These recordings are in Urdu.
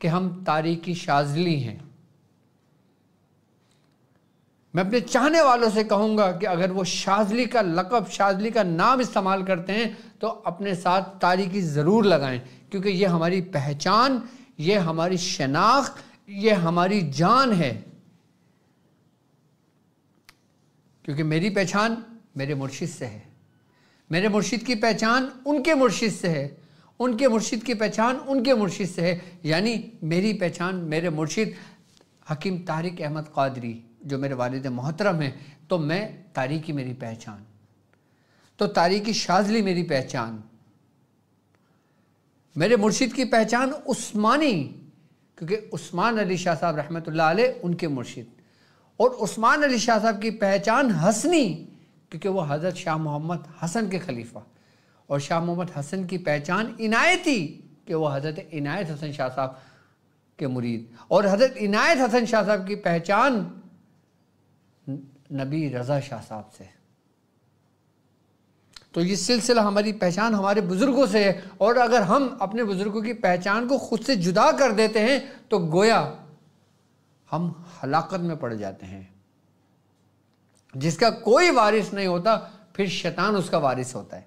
کہ ہم تاریکی شاذلی ہیں۔ میں اپنے چاہنے والوں سے کہوں گا کہ اگر وہ شاذلی کا لقب، شاذلی کا نام استعمال کرتے ہیں تو اپنے ساتھ تاریکی ضرور لگائیں، کیونکہ یہ ہماری پہچان، یہ ہماری شناخت، یہ ہماری جان ہے۔ کیونکہ میری پہچان میرے مرشد سے ہے، میرے مرشد کی پہچان ان کے مرشد سے ہے، ان کے مرشد کی پہچان ان کے مرشد سے ہے، یعنی میری پہچان میرے مرشد حکیم طارق احمد قادری جو میرے والد محترم ہیں، تو میں تاریکی میری پہچان، تو تاریکی شاذلی میری پہچان، میرے مرشد کی پہچان عثمانی، کیونکہ عثمان علی شاہ صاحب رحمۃ اللہ علیہ ان کے مرشد، اور عثمان علی شاہ صاحب کی پہچان حسنی، کیونکہ وہ حضرت شاہ محمد حسن کے خلیفہ، اور شاہ محمد حسن کی پہچان عنایتی، کہ وہ حضرت عنایت حسن شاہ صاحب کے مرید، اور حضرت عنایت حسن شاہ صاحب کی پہچان نبی رضا شاہ صاحب سے۔ تو یہ سلسلہ ہماری پہچان ہمارے بزرگوں سے ہے، اور اگر ہم اپنے بزرگوں کی پہچان کو خود سے جدا کر دیتے ہیں تو گویا ہم ہلاکت میں پڑ جاتے ہیں۔ جس کا کوئی وارث نہیں ہوتا پھر شیطان اس کا وارث ہوتا ہے۔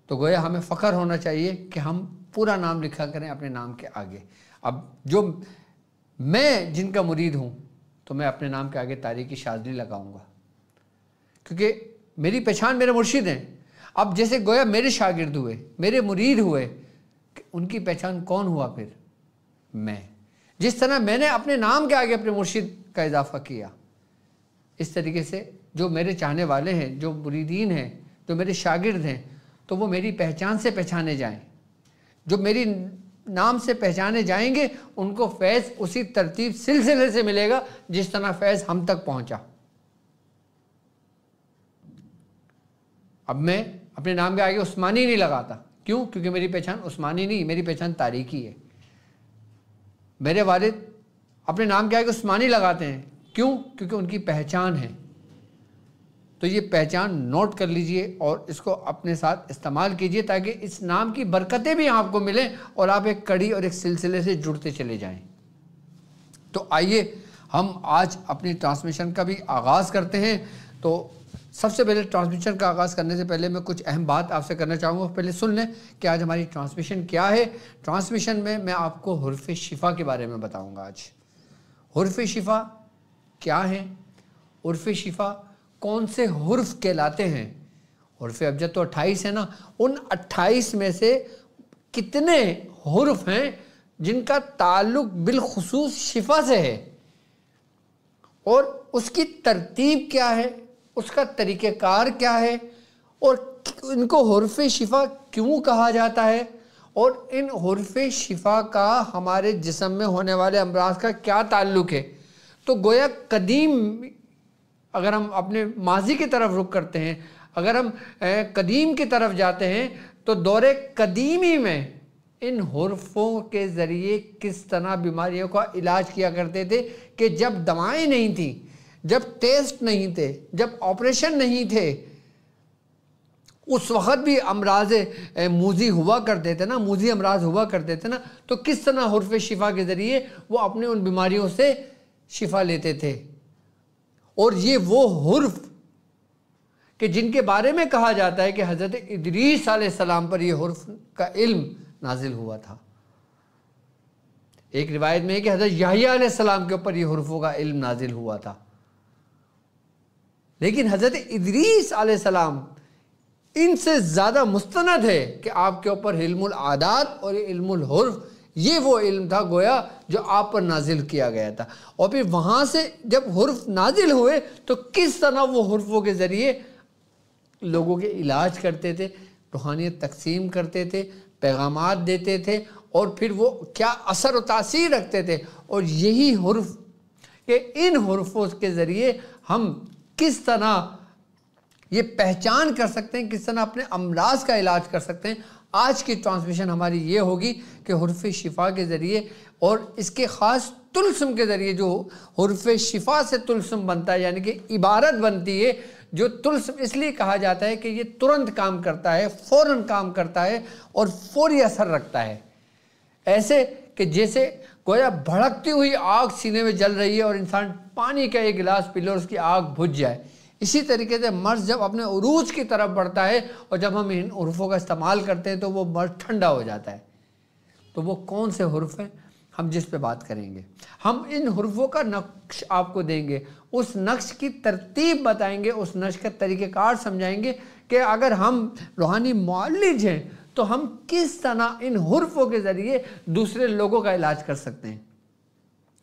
تو گویا ہمیں فخر ہونا چاہیے کہ ہم پورا نام لکھا کریں اپنے نام کے آگے۔ اب جو میں جن کا مرید ہوں تو میں اپنے نام کے آگے تاریکی شاذلی لگاؤں گا، کیونکہ میری پہچان میرے مرشد ہیں۔ اب جیسے گویا میرے شاگرد ہوئے، میرے مرید ہوئے، ان کی پہچان کون ہوا پھر؟ میں۔ جس طرح میں نے اپنے نام کے آگے اپنے مرشد کا اضافہ کیا، اس طریقے سے جو میرے چاہنے والے ہیں، جو مریدین ہیں، جو میرے شاگرد ہیں، تو وہ میری پہچان سے پہچانے جائیں۔ جو میری نام سے پہچانے جائیں گے ان کو فیض اسی ترتیب سلسلے سے ملے گا جس طرح فیض ہم تک پہنچا۔ اب میں اپنے نام کے آگے عثمانی نہیں لگاتا، کیوں؟ کیونکہ میری پہچان عثمانی نہیں، میری پہچان تاریکی ہے۔ میرے والد اپنے نام کے آگے عثمانی لگاتے ہیں، کیوں؟ کیونکہ ان کی پہچان ہے۔ تو یہ پہچان نوٹ کر لیجئے اور اس کو اپنے ساتھ استعمال کیجئے تاکہ اس نام کی برکتیں بھی آپ کو ملیں اور آپ ایک کڑی اور ایک سلسلے سے جڑتے چلے جائیں۔ تو آئیے ہم آج اپنی ٹرانسمیشن کا بھی آغاز کرتے ہیں۔ تو سب سے پہلے ٹرانسمیشن کا آغاز کرنے سے پہلے میں کچھ اہم بات آپ سے کرنا چاہوں گا۔ پہلے سن لیں کہ آج ہماری ٹرانسمیشن کیا ہے۔ ٹرانسمیشن میں آپ کو حروف شفا کے بارے میں بتاؤں گا آج۔ حروف شفا کیا ہیں؟ حروف شفا کون سے حرف کہلاتے ہیں؟ حروف ابجد تو 28 ہیں نا، ان 28 میں سے کتنے حرف ہیں جن کا تعلق بالخصوص شفا سے ہے، اور اس کی ترتیب کیا ہے، اس کا طریقہ کار کیا ہے، اور ان کو حروف شفا کیوں کہا جاتا ہے، اور ان حروف شفا کا ہمارے جسم میں ہونے والے امراض کا کیا تعلق ہے۔ تو گویا قدیم، اگر ہم اپنے ماضی کی طرف رخ کرتے ہیں، اگر ہم قدیم کی طرف جاتے ہیں تو دور قدیمی میں ان حرفوں کے ذریعے کس طرح بیماریوں کا علاج کیا کرتے تھے کہ جب دوائیں نہیں تھیں، جب ٹیسٹ نہیں تھے، جب آپریشن نہیں تھے، اس وقت بھی امراض موذی ہوا کرتے تھے نا، موذی امراض ہوا کرتے تھے نا، تو کس طرح حروف شفا کے ذریعے وہ اپنے ان بیماریوں سے شفا لیتے تھے۔ اور یہ وہ حرف کہ جن کے بارے میں کہا جاتا ہے کہ حضرت ادریس علیہ السلام پر یہ حرف کا علم نازل ہوا تھا۔ ایک روایت میں ہے کہ حضرت یحییٰ علیہ السلام کے اوپر یہ حرفوں کا علم نازل ہوا تھا، لیکن حضرت ادریس علیہ السلام ان سے زیادہ مستند ہے کہ آپ کے اوپر علم العادات اور علم الحرف، یہ وہ علم تھا گویا جو آپ پر نازل کیا گیا تھا۔ اور پھر وہاں سے جب حرف نازل ہوئے تو کس طرح وہ حرفوں کے ذریعے لوگوں کے علاج کرتے تھے، روحانیت تقسیم کرتے تھے، پیغامات دیتے تھے، اور پھر وہ کیا اثر و تاثیر رکھتے تھے۔ اور یہی حرف کہ ان حرفوں کے ذریعے ہم کس طرح یہ پہچان کر سکتے ہیں، کس طرح اپنے امراض کا علاج کر سکتے ہیں۔ آج کی ٹرانسمیشن ہماری یہ ہوگی کہ حروف شفا کے ذریعے اور اس کے خاص طلسم کے ذریعے، جو حروف شفا سے طلسم بنتا ہے، یعنی کہ عبارت بنتی ہے، جو طلسم اس لیے کہا جاتا ہے کہ یہ ترنت کام کرتا ہے، فوراً کام کرتا ہے اور فوری اثر رکھتا ہے۔ ایسے کہ جیسے گویا بھڑکتی ہوئی آگ سینے میں جل رہی ہے اور انسان پانی کا ایک گلاس پی لے اور اس کی آگ بجھ جائے۔ اسی طریقے سے مرض جب اپنے عروج کی طرف بڑھتا ہے اور جب ہم ان حروفوں کا استعمال کرتے ہیں تو وہ مرض ٹھنڈا ہو جاتا ہے۔ تو وہ کون سے حروف ہیں ہم جس پہ بات کریں گے؟ ہم ان حروفوں کا نقش آپ کو دیں گے، اس نقش کی ترتیب بتائیں گے، اس نقش کا طریقہ کار سمجھائیں گے کہ اگر ہم روحانی معالج ہیں تو ہم کس طرح ان حروفوں کے ذریعے دوسرے لوگوں کا علاج کر سکتے ہیں۔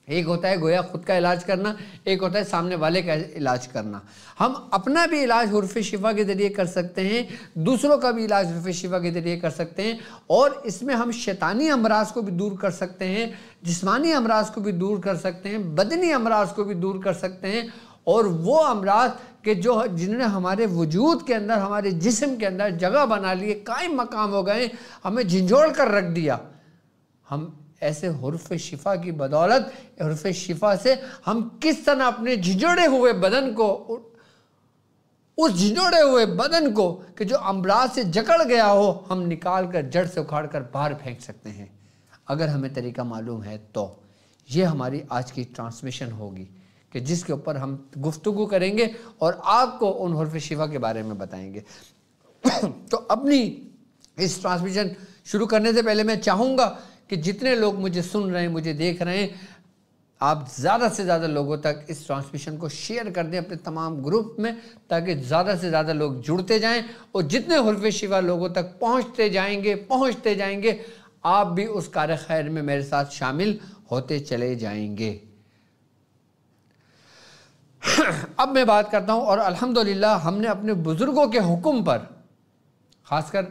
ایک ہوتا ہے گویا خود کا علاج کرنا، ایک ہوتا ہے سامنے والے کا علاج کرنا۔ ہم اپنا بھی علاج حروف شفا کے ذریعے کر سکتے ہیں، دوسروں کا بھی علاج حروف شفا کے ذریعے کر سکتے ہیں، اور اس میں ہم شیطانی امراض کو بھی دور کر سکتے ہیں، جسمانی امراض کو بھی دور کر سکتے ہیں، بدنی امراض کو بھی دور کر سکتے ہیں، اور وہ امراض کہ جنہوں نے ہمارے وجود کے اندر، ہمارے جسم کے اندر جگہ بنا لیے، قائم مقام ہو گئے، ہمیں جھنجھوڑ کر رکھ دیا، ہم ایسے حروف شفا کی بدولت، حروف شفا سے ہم کس طرح اپنے جھنجھوڑے ہوئے بدن کو، اس جھنجھوڑے ہوئے بدن کو کہ جو امراض سے جکڑ گیا ہو، ہم نکال کر جڑ سے اکھاڑ کر باہر پھینک سکتے ہیں، اگر ہمیں طریقہ معلوم ہے تو۔ یہ ہماری آج کی ٹرانسمیشن ہوگی کہ جس کے اوپر ہم گفتگو کریں گے اور آپ کو ان حروف شفا کے بارے میں بتائیں گے۔ تو اپنی اس ٹرانسمیشن شروع کرنے سے پہلے میں چاہوں گا کہ جتنے لوگ مجھے سن رہے ہیں، مجھے دیکھ رہے ہیں، آپ زیادہ سے زیادہ لوگوں تک اس ٹرانسمیشن کو شیئر کر دیں اپنے تمام گروپ میں، تاکہ زیادہ سے زیادہ لوگ جڑتے جائیں، اور جتنے حروف شفا لوگوں تک پہنچتے جائیں گے آپ بھی اس کار خیر میں میرے ساتھ شامل ہوتے چلے جائیں گے۔ اب میں بات کرتا ہوں، اور الحمدللہ ہم نے اپنے بزرگوں کے حکم پر، خاص کر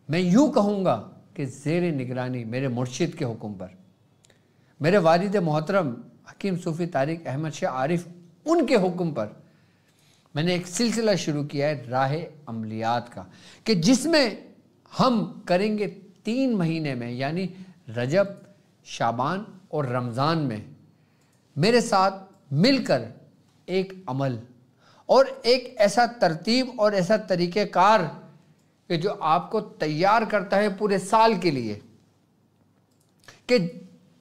میں یوں کہوں گا کہ زیر نگرانی میرے مرشد کے حکم پر، میرے والد محترم حکیم صوفی طارق احمد شاہ عارف، ان کے حکم پر میں نے ایک سلسلہ شروع کیا ہے راہ عملیات کا، کہ جس میں ہم کریں گے 3 مہینے میں، یعنی رجب، شعبان اور رمضان میں میرے ساتھ مل کر ایک عمل اور ایک ایسا ترتیب اور ایسا طریقہ کار کہ جو آپ کو تیار کرتا ہے پورے سال کے لیے، کہ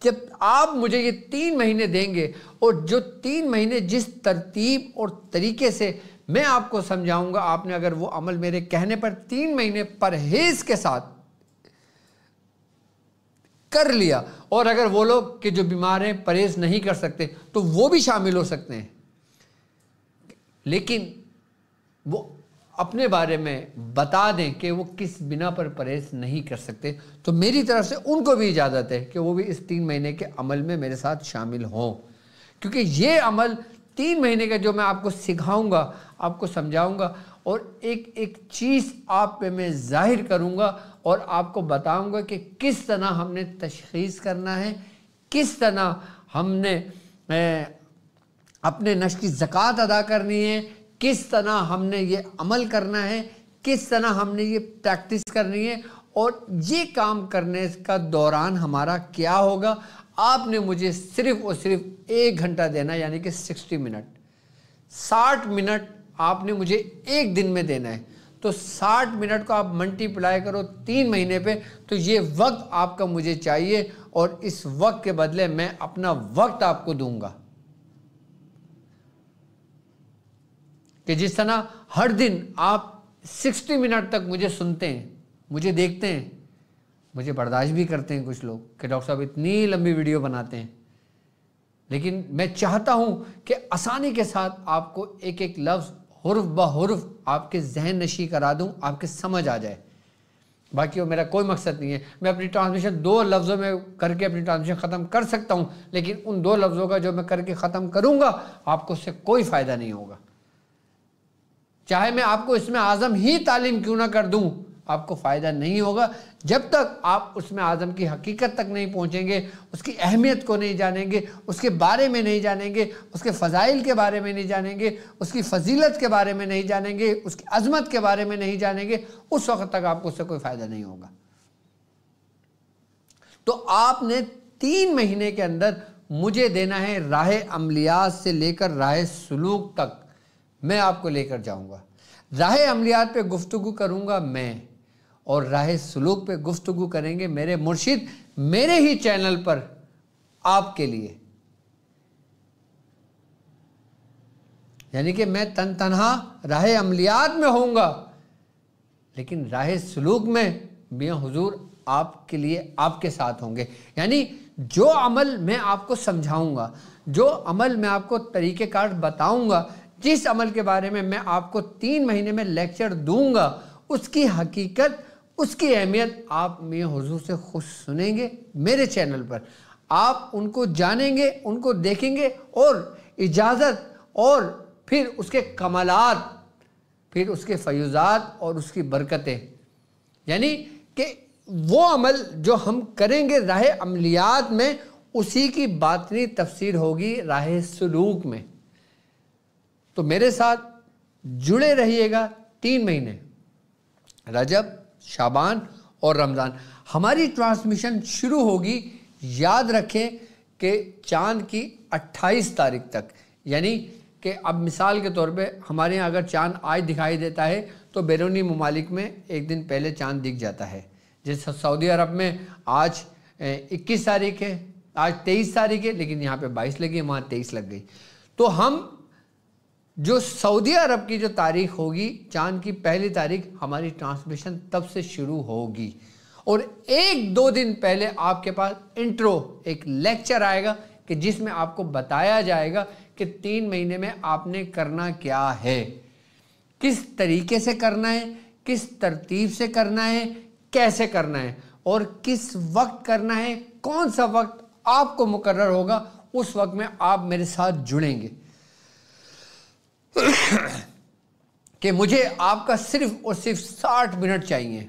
جب آپ مجھے یہ 3 مہینے دیں گے، اور جو 3 مہینے جس ترتیب اور طریقے سے میں آپ کو سمجھاؤں گا، آپ نے اگر وہ عمل میرے کہنے پر 3 مہینے پرہیز کے ساتھ کر لیا، اور اگر وہ لوگ کہ جو بیمار ہیں پرہیز نہیں کر سکتے تو وہ بھی شامل ہو سکتے ہیں، لیکن وہ اپنے بارے میں بتا دیں کہ وہ کس بنا پر پرہیز نہیں کر سکتے، تو میری طرف سے ان کو بھی اجازت ہے کہ وہ بھی اس 3 مہینے کے عمل میں میرے ساتھ شامل ہوں، کیونکہ یہ عمل 3 مہینے کا جو میں آپ کو سکھاؤں گا، آپ کو سمجھاؤں گا، اور ایک ایک چیز آپ پہ میں ظاہر کروں گا اور آپ کو بتاؤں گا کہ کس طرح ہم نے تشخیص کرنا ہے، کس طرح ہم نے اپنے نفس کی زکوٰۃ ادا کرنی ہے، کس طرح ہم نے یہ عمل کرنا ہے، کس طرح ہم نے یہ پریکٹس کرنی ہے، اور یہ کام کرنے کا دوران ہمارا کیا ہوگا۔ آپ نے مجھے صرف اور صرف 1 گھنٹہ دینا، یعنی کہ 60 منٹ، 60 منٹ آپ نے مجھے ایک دن میں دینا ہے، تو 60 منٹ کو آپ ملٹیپلائی کرو 3 مہینے پہ، تو یہ وقت آپ کا مجھے چاہیے، اور اس وقت کے بدلے میں اپنا وقت آپ کو دوں گا، کہ جس طرح ہر دن آپ 60 منٹ تک مجھے سنتے ہیں، مجھے دیکھتے ہیں، مجھے برداشت بھی کرتے ہیں کچھ لوگ کہ ڈاکٹر صاحب اتنی لمبی ویڈیو بناتے ہیں، لیکن میں چاہتا ہوں کہ آسانی کے ساتھ آپ کو ایک ایک لفظ حرف بہ حرف آپ کے ذہن نشی کرا دوں، آپ کے سمجھ آ جائے۔ باقی وہ میرا کوئی مقصد نہیں ہے، میں اپنی ٹرانسمیشن 2 لفظوں میں کر کے اپنی ٹرانسمیشن ختم کر سکتا ہوں، لیکن ان 2 لفظوں کا جو میں کر کے ختم کروں گا آپ کو اس سے کوئی فائدہ نہیں ہوگا، چاہے میں آپ کو اس میں اعظم ہی تعلیم کیوں نہ کر دوں، آپ کو فائدہ نہیں ہوگا جب تک آپ اس میں اعظم کی حقیقت تک نہیں پہنچیں گے، اس کی اہمیت کو نہیں جانیں گے، اس کے بارے میں نہیں جانیں گے، اس کے فضائل کے بارے میں نہیں جانیں گے، اس کی فضیلت کے بارے میں نہیں جانیں گے، اس کی عظمت کے بارے میں نہیں جانیں گے، اس وقت تک آپ کو اس سے کوئی فائدہ نہیں ہوگا۔ تو آپ نے 3 مہینے کے اندر مجھے دینا ہے راہ عملیات سے لے کر راہ سلوک تک، میں آپ کو لے کر جاؤں گا۔ راہ عملیات پہ گفتگو کروں گا میں، اور راہ سلوک پہ گفتگو کریں گے میرے مرشد میرے ہی چینل پر آپ کے لیے. یعنی کہ میں تنہا راہ عملیات میں ہوں گا، لیکن راہ سلوک میں میاں حضور آپ کے لیے آپ کے ساتھ ہوں گے. یعنی جو عمل میں آپ کو سمجھاؤں گا، جو عمل میں آپ کو طریقہ کار بتاؤں گا، جس عمل کے بارے میں میں آپ کو 3 مہینے میں لیکچر دوں گا، اس کی حقیقت، اس کی اہمیت آپ میاں حضور سے خود سنیں گے میرے چینل پر. آپ ان کو جانیں گے، ان کو دیکھیں گے، اور اجازت اور پھر اس کے کمالات، پھر اس کے فیوزات اور اس کی برکتیں. یعنی کہ وہ عمل جو ہم کریں گے راہ عملیات میں، اسی کی باطنی تفسیر ہوگی راہ سلوک میں. تو میرے ساتھ جڑے رہیے گا 3 مہینے، رجب، شعبان اور رمضان. ہماری ٹرانسمیشن شروع ہوگی، یاد رکھیں کہ چاند کی 28 تاریخ تک. یعنی کہ اب مثال کے طور پہ ہمارے یہاں اگر چاند آج دکھائی دیتا ہے تو بیرونی ممالک میں ایک دن پہلے چاند دکھ جاتا ہے. جیسے سعودی عرب میں آج 21 تاریخ ہے، آج 23 تاریخ ہے، لیکن یہاں پہ 22 لگی، وہاں 23 لگ گئی. تو ہم جو سعودی عرب کی جو تاریخ ہوگی، چاند کی پہلی تاریخ، ہماری ٹرانسمیشن تب سے شروع ہوگی. اور 1-2 دن پہلے آپ کے پاس انٹرو ایک لیکچر آئے گا کہ جس میں آپ کو بتایا جائے گا کہ 3 مہینے میں آپ نے کرنا کیا ہے، کس طریقے سے کرنا ہے، کس ترتیب سے کرنا ہے، کیسے کرنا ہے، اور کس وقت کرنا ہے. کون سا وقت آپ کو مقرر ہوگا، اس وقت میں آپ میرے ساتھ جڑیں گے. کہ مجھے آپ کا صرف اور صرف 60 منٹ چاہیے،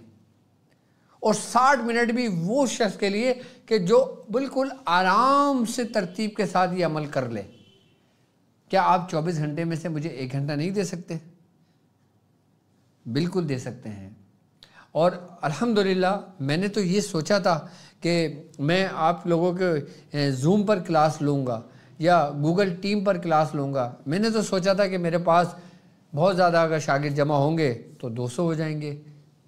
اور 60 منٹ بھی وہ شخص کے لیے کہ جو بالکل آرام سے ترتیب کے ساتھ یہ عمل کر لے. کیا آپ 24 گھنٹے میں سے مجھے 1 گھنٹہ نہیں دے سکتے؟ بالکل دے سکتے ہیں. اور الحمدللہ میں نے تو یہ سوچا تھا کہ میں آپ لوگوں کے زوم پر کلاس لوں گا یا گوگل ٹیم پر کلاس لوں گا. میں نے تو سوچا تھا کہ میرے پاس بہت زیادہ اگر شاگرد جمع ہوں گے تو 200 ہو جائیں گے،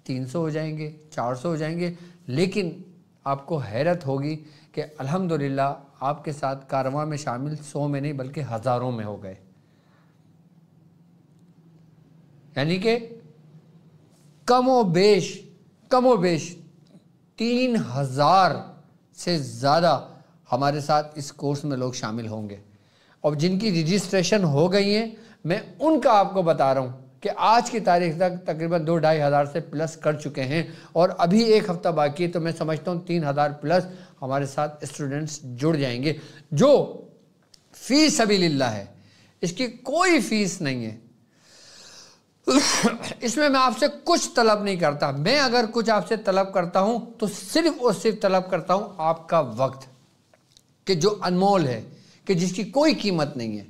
300 ہو جائیں گے، 400 ہو جائیں گے. لیکن آپ کو حیرت ہوگی کہ الحمدللہ آپ کے ساتھ کارواں میں شامل 100 میں نہیں بلکہ ہزاروں میں ہو گئے. یعنی کہ کم و بیش 3000 سے زیادہ ہمارے ساتھ اس کورس میں لوگ شامل ہوں گے. اور جن کی رجسٹریشن ہو گئی ہیں، میں ان کا آپ کو بتا رہا ہوں کہ آج کی تاریخ تک تقریباً 2-2.5 ہزار سے پلس کر چکے ہیں، اور ابھی 1 ہفتہ باقی ہے. تو میں سمجھتا ہوں 3000 پلس ہمارے ساتھ اسٹوڈنٹس جڑ جائیں گے، جو فی سبیل اللہ ہے. اس کی کوئی فیس نہیں ہے. اس میں آپ سے کچھ طلب نہیں کرتا. میں اگر کچھ آپ سے طلب کرتا ہوں تو صرف اور صرف طلب کرتا ہوں آپ کا وقت، کہ جو انمول ہے، کہ جس کی کوئی قیمت نہیں ہے.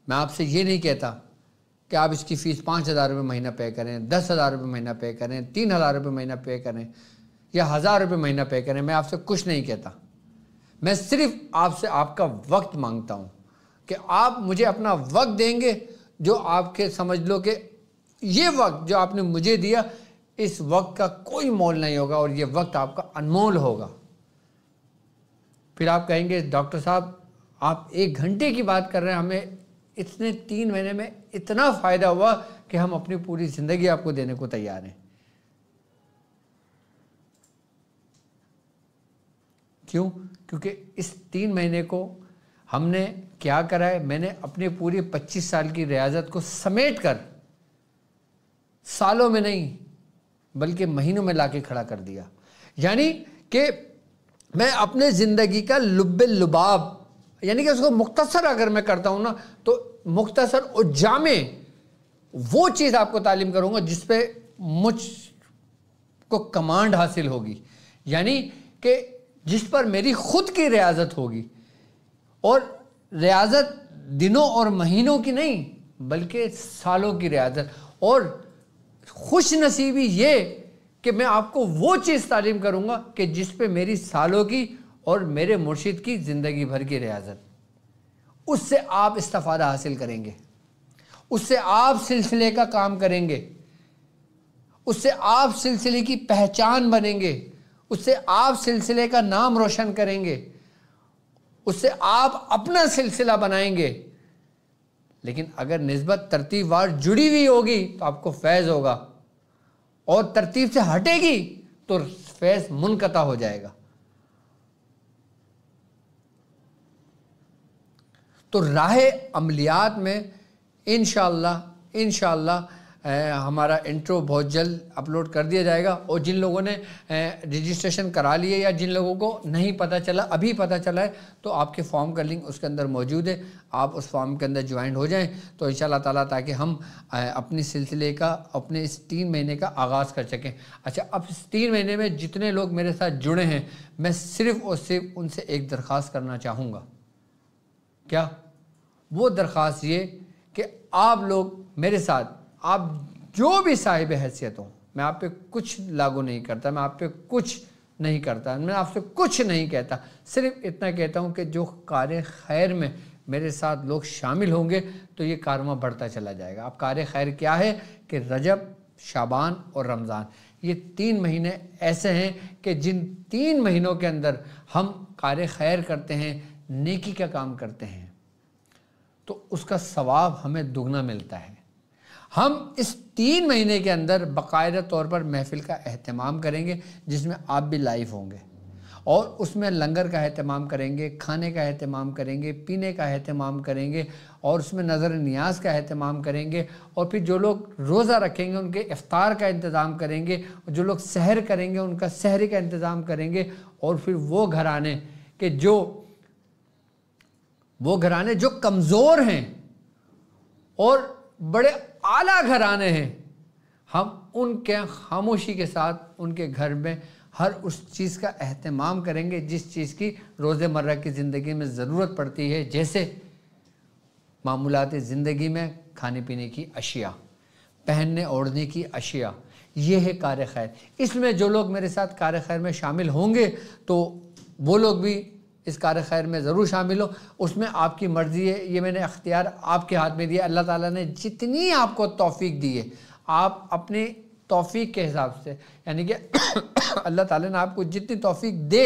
میں آپ سے یہ نہیں کہتا کہ آپ اس کی فیس 5000 روپے مہینہ پے کریں، 10,000 روپے مہینہ پے کریں، 3000 روپے مہینہ پے کریں یا 1000 روپے مہینہ پے کریں. میں آپ سے کچھ نہیں کہتا. میں صرف آپ سے آپ کا وقت مانگتا ہوں کہ آپ مجھے اپنا وقت دیں گے، جو آپ کے سمجھ لو کہ یہ وقت جو آپ نے مجھے دیا، اس وقت کا کوئی مول نہیں ہوگا، اور یہ وقت آپ کا انمول ہوگا. پھر آپ کہیں گے ڈاکٹر صاحب آپ 1 گھنٹے کی بات کر رہے ہیں، ہمیں اتنے 3 مہینے میں اتنا فائدہ ہوا کہ ہم اپنی پوری زندگی آپ کو دینے کو تیار ہیں. کیوں؟ کیونکہ اس 3 مہینے کو ہم نے کیا کرا ہے، میں نے اپنی پوری 25 سال کی ریاضت کو سمیٹ کر سالوں میں نہیں بلکہ مہینوں میں لا کے کھڑا کر دیا. یعنی کہ میں اپنے زندگی کا لب لباب، یعنی کہ اس کو مختصر اگر میں کرتا ہوں نا، تو مختصر اور جامع وہ چیز آپ کو تعلیم کروں گا جس پہ مجھ کو کمانڈ حاصل ہوگی. یعنی کہ جس پر میری خود کی ریاضت ہوگی، اور ریاضت دنوں اور مہینوں کی نہیں بلکہ سالوں کی ریاضت. اور خوش نصیبی یہ کہ میں آپ کو وہ چیز تعلیم کروں گا کہ جس پہ میری سالوں کی اور میرے مرشد کی زندگی بھر کی ریاضت. اس سے آپ استفادہ حاصل کریں گے، اس سے آپ سلسلے کا کام کریں گے، اس سے آپ سلسلے کی پہچان بنیں گے، اس سے آپ سلسلے کا نام روشن کریں گے، اس سے آپ اپنا سلسلہ بنائیں گے۔ لیکن اگر نسبت ترتیب وار جڑی ہوئی ہوگی تو آپ کو فیض ہوگا، اور ترتیب سے ہٹے گی تو فیض منقطع ہو جائے گا۔ تو راہ عملیات میں انشاءاللہ ہمارا انٹرو بہت جلد اپلوڈ کر دیا جائے گا، اور جن لوگوں نے رجسٹریشن کرا لیے یا جن لوگوں کو نہیں پتہ چلا، ابھی پتہ چلا ہے، تو آپ کے فارم کا لنک اس کے اندر موجود ہے، آپ اس فارم کے اندر جوائنٹ ہو جائیں تو انشاءاللہ تعالیٰ تاکہ ہم اپنے سلسلے کا، اپنے اس 3 مہینے کا آغاز کر سکیں۔ اچھا، اب اس 3 مہینے میں جتنے لوگ میرے ساتھ جڑے ہیں، میں صرف اور صرف ان سے ایک درخواست کرنا چاہوں گا۔ کیا؟ وہ درخواست یہ کہ آپ لوگ میرے ساتھ، آپ جو بھی صاحب حیثیت ہوں، میں آپ پہ کچھ لاگو نہیں کرتا، میں آپ پہ کچھ نہیں کرتا، میں آپ سے کچھ نہیں کہتا، صرف اتنا کہتا ہوں کہ جو کار خیر میں میرے ساتھ لوگ شامل ہوں گے تو یہ کارواں بڑھتا چلا جائے گا۔ اب کار خیر کیا ہے کہ رجب، شعبان اور رمضان، یہ 3 مہینے ایسے ہیں کہ جن 3 مہینوں کے اندر ہم کار خیر کرتے ہیں، نیکی کا کام کرتے ہیں، تو اس کا ثواب ہمیں دگنا ملتا ہے۔ ہم اس 3 مہینے کے اندر باقاعدہ طور پر محفل کا اہتمام کریں گے، جس میں آپ بھی لائیو ہوں گے، اور اس میں لنگر کا اہتمام کریں گے، کھانے کا اہتمام کریں گے، پینے کا اہتمام کریں گے، اور اس میں نظر نیاز کا اہتمام کریں گے، اور پھر جو لوگ روزہ رکھیں گے ان کے افطار کا انتظام کریں گے، اور جو لوگ سحر کریں گے ان کا سحری کا انتظام کریں گے، اور پھر وہ گھرانے جو کمزور ہیں اور بڑے اعلیٰ گھرانے ہیں، ہم ان کے خاموشی کے ساتھ ان کے گھر میں ہر اس چیز کا اہتمام کریں گے جس چیز کی روزمرہ کی زندگی میں ضرورت پڑتی ہے، جیسے معمولات زندگی میں کھانے پینے کی اشیاء، پہننے اوڑھنے کی اشیاء۔ یہ ہے کار خیر۔ اس میں جو لوگ میرے ساتھ کار خیر میں شامل ہوں گے تو وہ لوگ بھی اس کار خیر میں ضرور شامل ہو۔ اس میں آپ کی مرضی ہے، یہ میں نے اختیار آپ کے ہاتھ میں دیا۔ اللہ تعالیٰ نے جتنی آپ کو توفیق دی ہے، آپ اپنی توفیق کے حساب سے، یعنی کہ اللہ تعالیٰ نے آپ کو جتنی توفیق دے،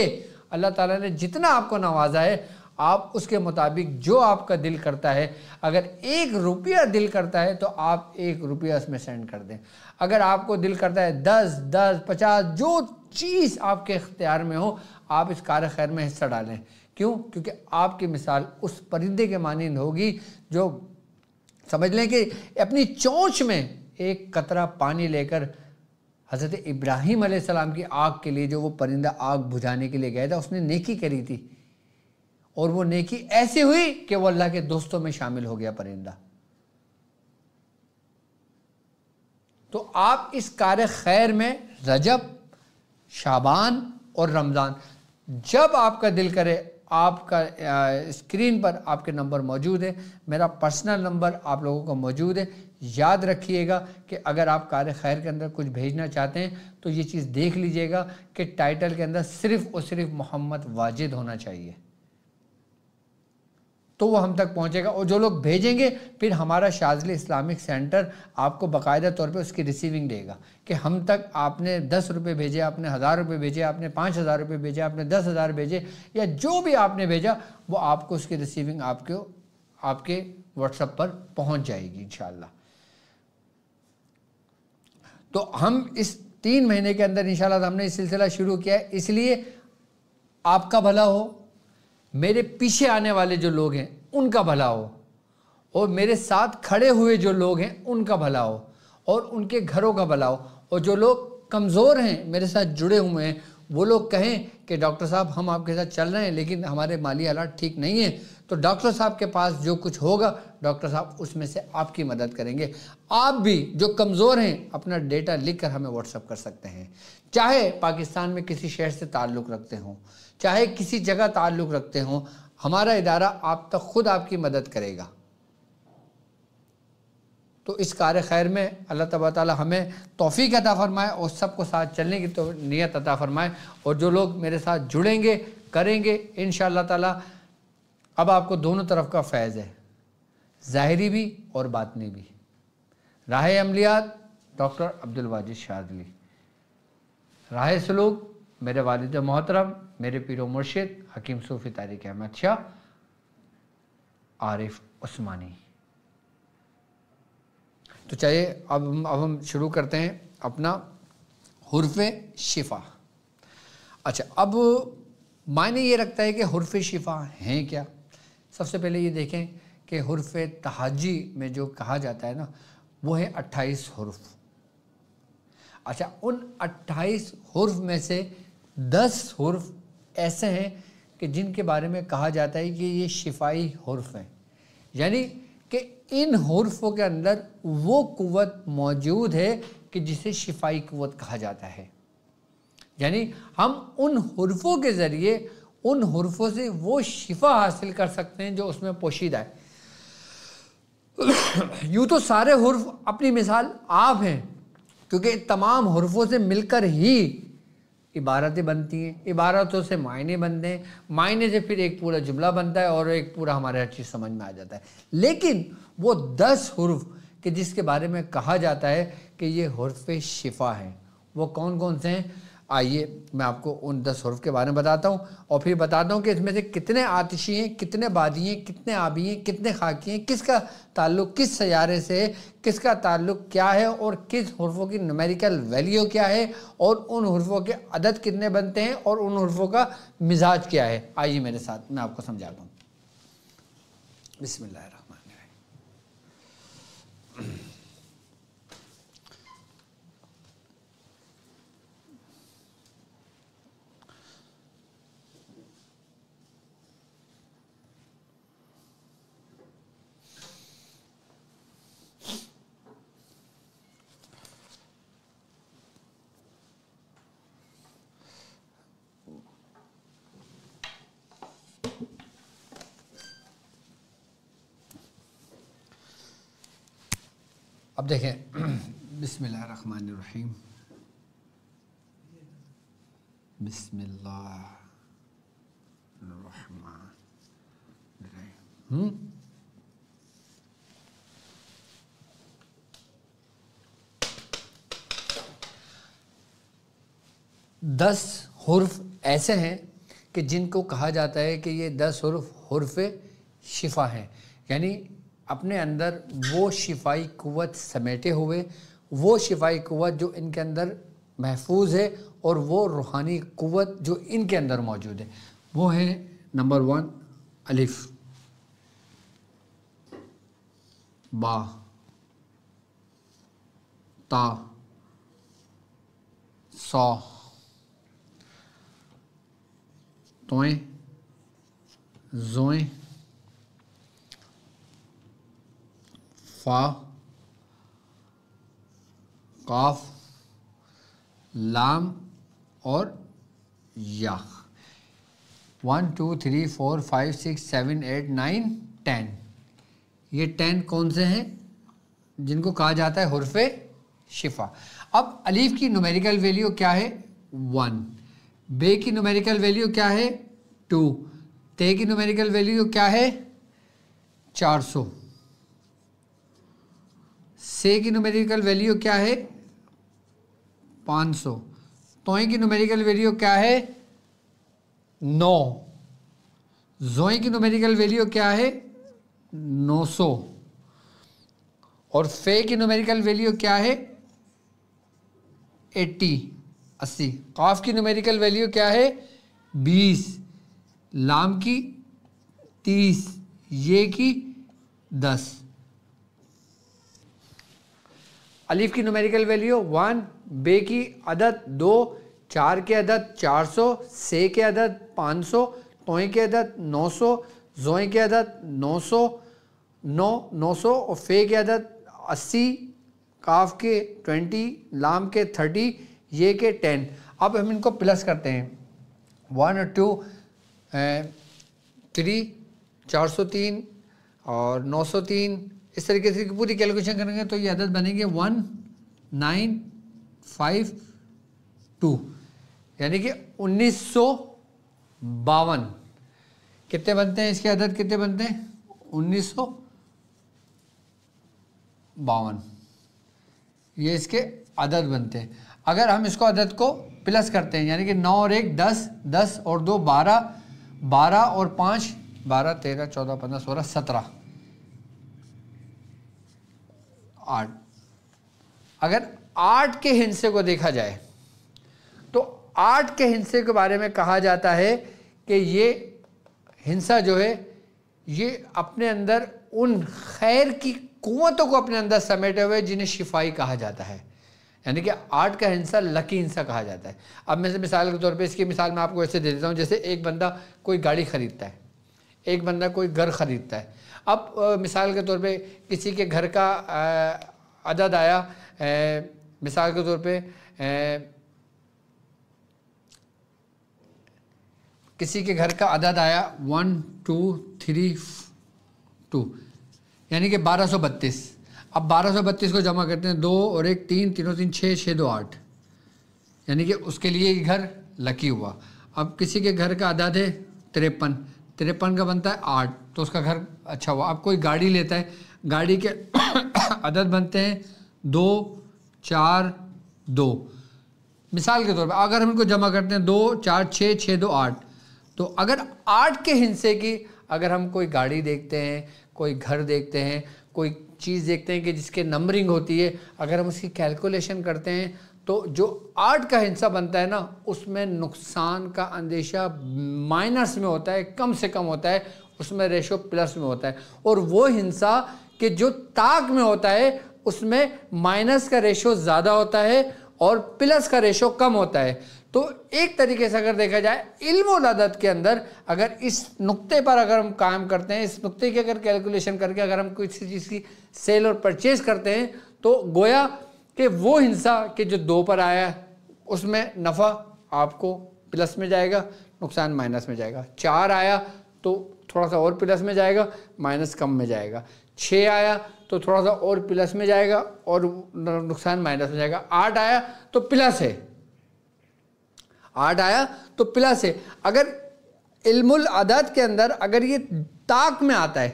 اللہ تعالیٰ نے جتنا آپ کو نوازا ہے، آپ اس کے مطابق جو آپ کا دل کرتا ہے، اگر 1 روپیہ دل کرتا ہے تو آپ 1 روپیہ اس میں سینڈ کر دیں۔ اگر آپ کو دل کرتا ہے 10، 50، جو چیز آپ کے اختیار میں ہو، آپ اس کار خیر میں حصہ ڈالیں۔ کیوں؟ کیونکہ آپ کی مثال اس پرندے کے مانند ہوگی جو سمجھ لیں کہ اپنی چونچ میں ایک قطرہ پانی لے کر حضرت ابراہیم علیہ السلام کی آگ کے لیے، جو وہ پرندہ آگ بجھانے کے لیے گیا تھا، اس نے نیکی کری تھی، اور وہ نیکی ایسی ہوئی کہ وہ اللہ کے دوستوں میں شامل ہو گیا پرندہ۔ تو آپ اس کار خیر میں رجب، شعبان اور رمضان، جب آپ کا دل کرے، آپ کا اسکرین پر آپ کے نمبر موجود ہے، میرا پرسنل نمبر آپ لوگوں کو موجود ہے۔ یاد رکھیے گا کہ اگر آپ کار خیر کے اندر کچھ بھیجنا چاہتے ہیں تو یہ چیز دیکھ لیجئے گا کہ ٹائٹل کے اندر صرف اور صرف محمد واجد ہونا چاہیے، تو وہ ہم تک پہنچے گا۔ اور جو لوگ بھیجیں گے، پھر ہمارا شاذلی اسلامک سینٹر آپ کو باقاعدہ طور پہ اس کی ریسیونگ دے گا کہ ہم تک آپ نے 10 روپے بھیجے، آپ نے 1000 روپے بھیجے، آپ نے 5000 روپے بھیجے، آپ نے 10,000 بھیجے، یا جو بھی آپ نے بھیجا، وہ آپ کو اس کی ریسیونگ آپ کے واٹس ایپ پر پہنچ جائے گی انشاءاللہ۔ تو ہم اس 3 مہینے کے اندر انشاءاللہ ہم نے یہ سلسلہ شروع کیا ہے، اس لیے آپ کا بھلا ہو، میرے پیچھے آنے والے جو لوگ ہیں ان کا بھلا ہو، اور میرے ساتھ کھڑے ہوئے جو لوگ ہیں ان کا بھلا ہو، اور ان کے گھروں کا بھلا ہو، اور جو لوگ کمزور ہیں میرے ساتھ جڑے ہوئے ہیں وہ لوگ کہیں کہ ڈاکٹر صاحب ہم آپ کے ساتھ چل رہے ہیں لیکن ہمارے مالی حالات ٹھیک نہیں ہیں، تو ڈاکٹر صاحب کے پاس جو کچھ ہوگا ڈاکٹر صاحب اس میں سے آپ کی مدد کریں گے۔ آپ بھی جو کمزور ہیں اپنا ڈیٹا لکھ کر ہمیں واٹس ایپ کر سکتے ہیں، چاہے پاکستان میں کسی شہر سے تعلق رکھتے ہوں، چاہے کسی جگہ تعلق رکھتے ہوں، ہمارا ادارہ آپ تک خود آپ کی مدد کرے گا۔ تو اس کار خیر میں اللہ تبارک تعالی ہمیں توفیق عطا فرمائے اور سب کو ساتھ چلنے کی تو نیت عطا فرمائے، اور جو لوگ میرے ساتھ جڑیں گے، کریں گے انشاءاللہ تعالی، اب آپ کو دونوں طرف کا فیض ہے، ظاہری بھی اور باطنی بھی۔ راہ عملیات ڈاکٹر عبدالواجد شاذلی، راہ سلوک میرے والد محترم میرے پیر و مرشد حکیم صوفی طارق احمد شاہ عارف عثمانی. تو چاہیے اب ہم شروع کرتے ہیں اپنا حرف شفا. اچھا، اب معنی یہ رکھتا ہے کہ حرف شفا ہیں کیا. سب سے پہلے یہ دیکھیں کہ حرف تہجی میں جو کہا جاتا ہے نا وہ ہے 28 حرف. اچھا، ان 28 حرف میں سے 10 حرف ایسے ہیں کہ جن کے بارے میں کہا جاتا ہے کہ یہ شفائی حرف ہیں، یعنی کہ ان حرفوں کے اندر وہ قوت موجود ہے کہ جسے شفائی قوت کہا جاتا ہے. یعنی ہم ان حرفوں کے ذریعے ان حرفوں سے وہ شفا حاصل کر سکتے ہیں جو اس میں پوشیدہ ہے. یوں تو سارے حرف اپنی مثال آپ ہیں، کیونکہ تمام حرفوں سے مل کر ہی عبارتیں بنتی ہیں، عبارتوں سے معنی بنتے ہیں، معنی سے پھر ایک پورا جملہ بنتا ہے اور ایک پورا ہمارے ہر چیز سمجھ میں آ جاتا ہے. لیکن وہ 10 حرف کہ جس کے بارے میں کہا جاتا ہے کہ یہ حرف شفا ہیں، وہ کون کون سے ہیں؟ آئیے میں آپ کو ان 10 حرف کے بارے میں بتاتا ہوں اور پھر بتاتا ہوں کہ اس میں سے کتنے آتشی ہیں، کتنے بادی ہیں، کتنے آبی ہیں، کتنے خاکی ہیں، کس کا تعلق کس سیارے سے ہے، کس کا تعلق کیا ہے اور کس حرفوں کی نومیریکل ویلیو کیا ہے اور ان حرفوں کے عدد کتنے بنتے ہیں اور ان حرفوں کا مزاج کیا ہے. آئیے میرے ساتھ میں آپ کو سمجھاتا ہوں. بسم اللہ الرحمن الرحیم. اب دیکھیں بسم اللہ الرحمن الرحیم. بسم اللہ الرحمن الرحیم. 10 حرف ایسے ہیں کہ جن کو کہا جاتا ہے کہ یہ 10 حرف حرف شفا ہیں، یعنی اپنے اندر وہ شفائی قوت سمیٹے ہوئے، وہ شفائی قوت جو ان کے اندر محفوظ ہے اور وہ روحانی قوت جو ان کے اندر موجود ہے. وہ ہے نمبر 1 الف، با، تا، صا، تویں، زویں، فا، قاف، لام اور یا. 1 2 3 4 5 6 7 8 9 10. یہ 10 کون سے ہیں جن کو کہا جاتا ہے حرف شفا. اب الف کی نومیریکل ویلیو کیا ہے؟ 1. بے کی نومیریکل ویلیو کیا ہے؟ 2. تے کی نومیریکل ویلیو کیا ہے؟ 400. سے کی نومیریکل ویلیو کیا ہے؟ 500. توئیں کی نومیریکل ویلیو کیا ہے؟ 9. زوئیں کی نومیریکل ویلیو کیا ہے؟ 900. اور فے کی نومیریکل ویلیو کیا ہے؟ 80. قاف کی نومیریکل ویلیو کیا ہے؟ 20. لام کی 30. یہ کی 10. الف کی نومیریکل ویلیو 1. بے کی عدد 2. 4 کے عدد 400. سے کے عدد 500. توئیں کے عدد 900. زوئیں کے عدد 900. 900 اور فے کے عدد 80. قاف کے 20. لام کے 30. یہ کے 10. اب ہم ان کو پلس کرتے ہیں. 1 اور 2 3 403 اور 903. اس طریقے سے پوری کیلکولیشن کریں گے تو یہ عدد بنیں گے 1952، یعنی کہ 1952. کتنے بنتے ہیں اس کے عدد؟ کتنے بنتے ہیں؟ 1952. یہ اس کے عدد بنتے ہیں. اگر ہم اس کو عدد کو پلس کرتے ہیں یعنی کہ 9 اور 1 10، 10 اور 2 12، 12 اور 5 12، 13 14 15 16 17 8۔ اگر 8 کے ہندسے کو دیکھا جائے تو 8 کے ہندسے کے بارے میں کہا جاتا ہے کہ یہ ہندسہ جو ہے یہ اپنے اندر ان خیر کی قوتوں کو اپنے اندر سمیٹے ہوئے جنہیں شفائی کہا جاتا ہے، یعنی کہ 8 کا ہندسہ لکی ہندسہ کہا جاتا ہے۔ اب میں سے مثال کے طور پہ اس کی مثال میں آپ کو ایسے دے دیتا ہوں، جیسے ایک بندہ کوئی گاڑی خریدتا ہے، ایک بندہ کوئی گھر خریدتا ہے۔ اب مثال کے طور پہ کسی کے گھر کا عدد آیا، مثال کے طور پہ کسی کے گھر کا عدد آیا 1 2 3 2 یعنی کہ 1232۔ اب 1232 کو جمع کرتے ہیں 2 اور 1 3 3 3 6 6 2 8 یعنی کہ اس کے لیے یہ گھر لکی ہوا۔ اب کسی کے گھر کا عدد ہے 53، 53 کا بنتا ہے 8 تو اس کا گھر اچھا ہوا۔ اب کوئی گاڑی لیتا ہے، گاڑی کے عدد بنتے ہیں 2 4 2۔ مثال کے طور پہ اگر ہم ان کو جمع کرتے ہیں 2 4 6 6 2 8 تو اگر 8 کے ہندسے کی اگر ہم کوئی گاڑی دیکھتے ہیں، کوئی گھر دیکھتے ہیں، کوئی چیز دیکھتے ہیں کہ جس کے نمبرنگ ہوتی ہے، اگر ہم اس کی کیلکولیشن کرتے ہیں تو جو 8 کا ہندسہ بنتا ہے نا اس میں نقصان کا اندیشہ مائنس میں ہوتا ہے، کم سے کم ہوتا ہے، اس میں ریشو پلس میں ہوتا ہے۔ اور وہ ہندسہ کہ جو طاق میں ہوتا ہے اس میں مائنس کا ریشو زیادہ ہوتا ہے اور پلس کا ریشو کم ہوتا ہے۔ تو ایک طریقے سے اگر دیکھا جائے علم العدد کے اندر اگر اس نقطے پر اگر ہم قائم کرتے ہیں، اس نقطے کی اگر کیلکولیشن کر کے اگر ہم کسی چیز کی سیل اور پرچیز کرتے ہیں تو گویا کہ وہ ہندسہ کہ جو 2 پر آیا ہے اس میں نفع آپ کو پلس میں جائے گا، نقصان مائنس میں جائے گا۔ 4 آیا تو تھوڑا سا اور پلس میں جائے گا، مائنس کم میں جائے گا۔ 6 آیا تو تھوڑا سا اور پلس میں جائے گا اور نقصان مائنس میں جائے گا۔ 8 آیا تو پلس ہے، 8 آیا تو پلس ہے۔ اگر علم العدد کے اندر اگر یہ طاق میں آتا ہے،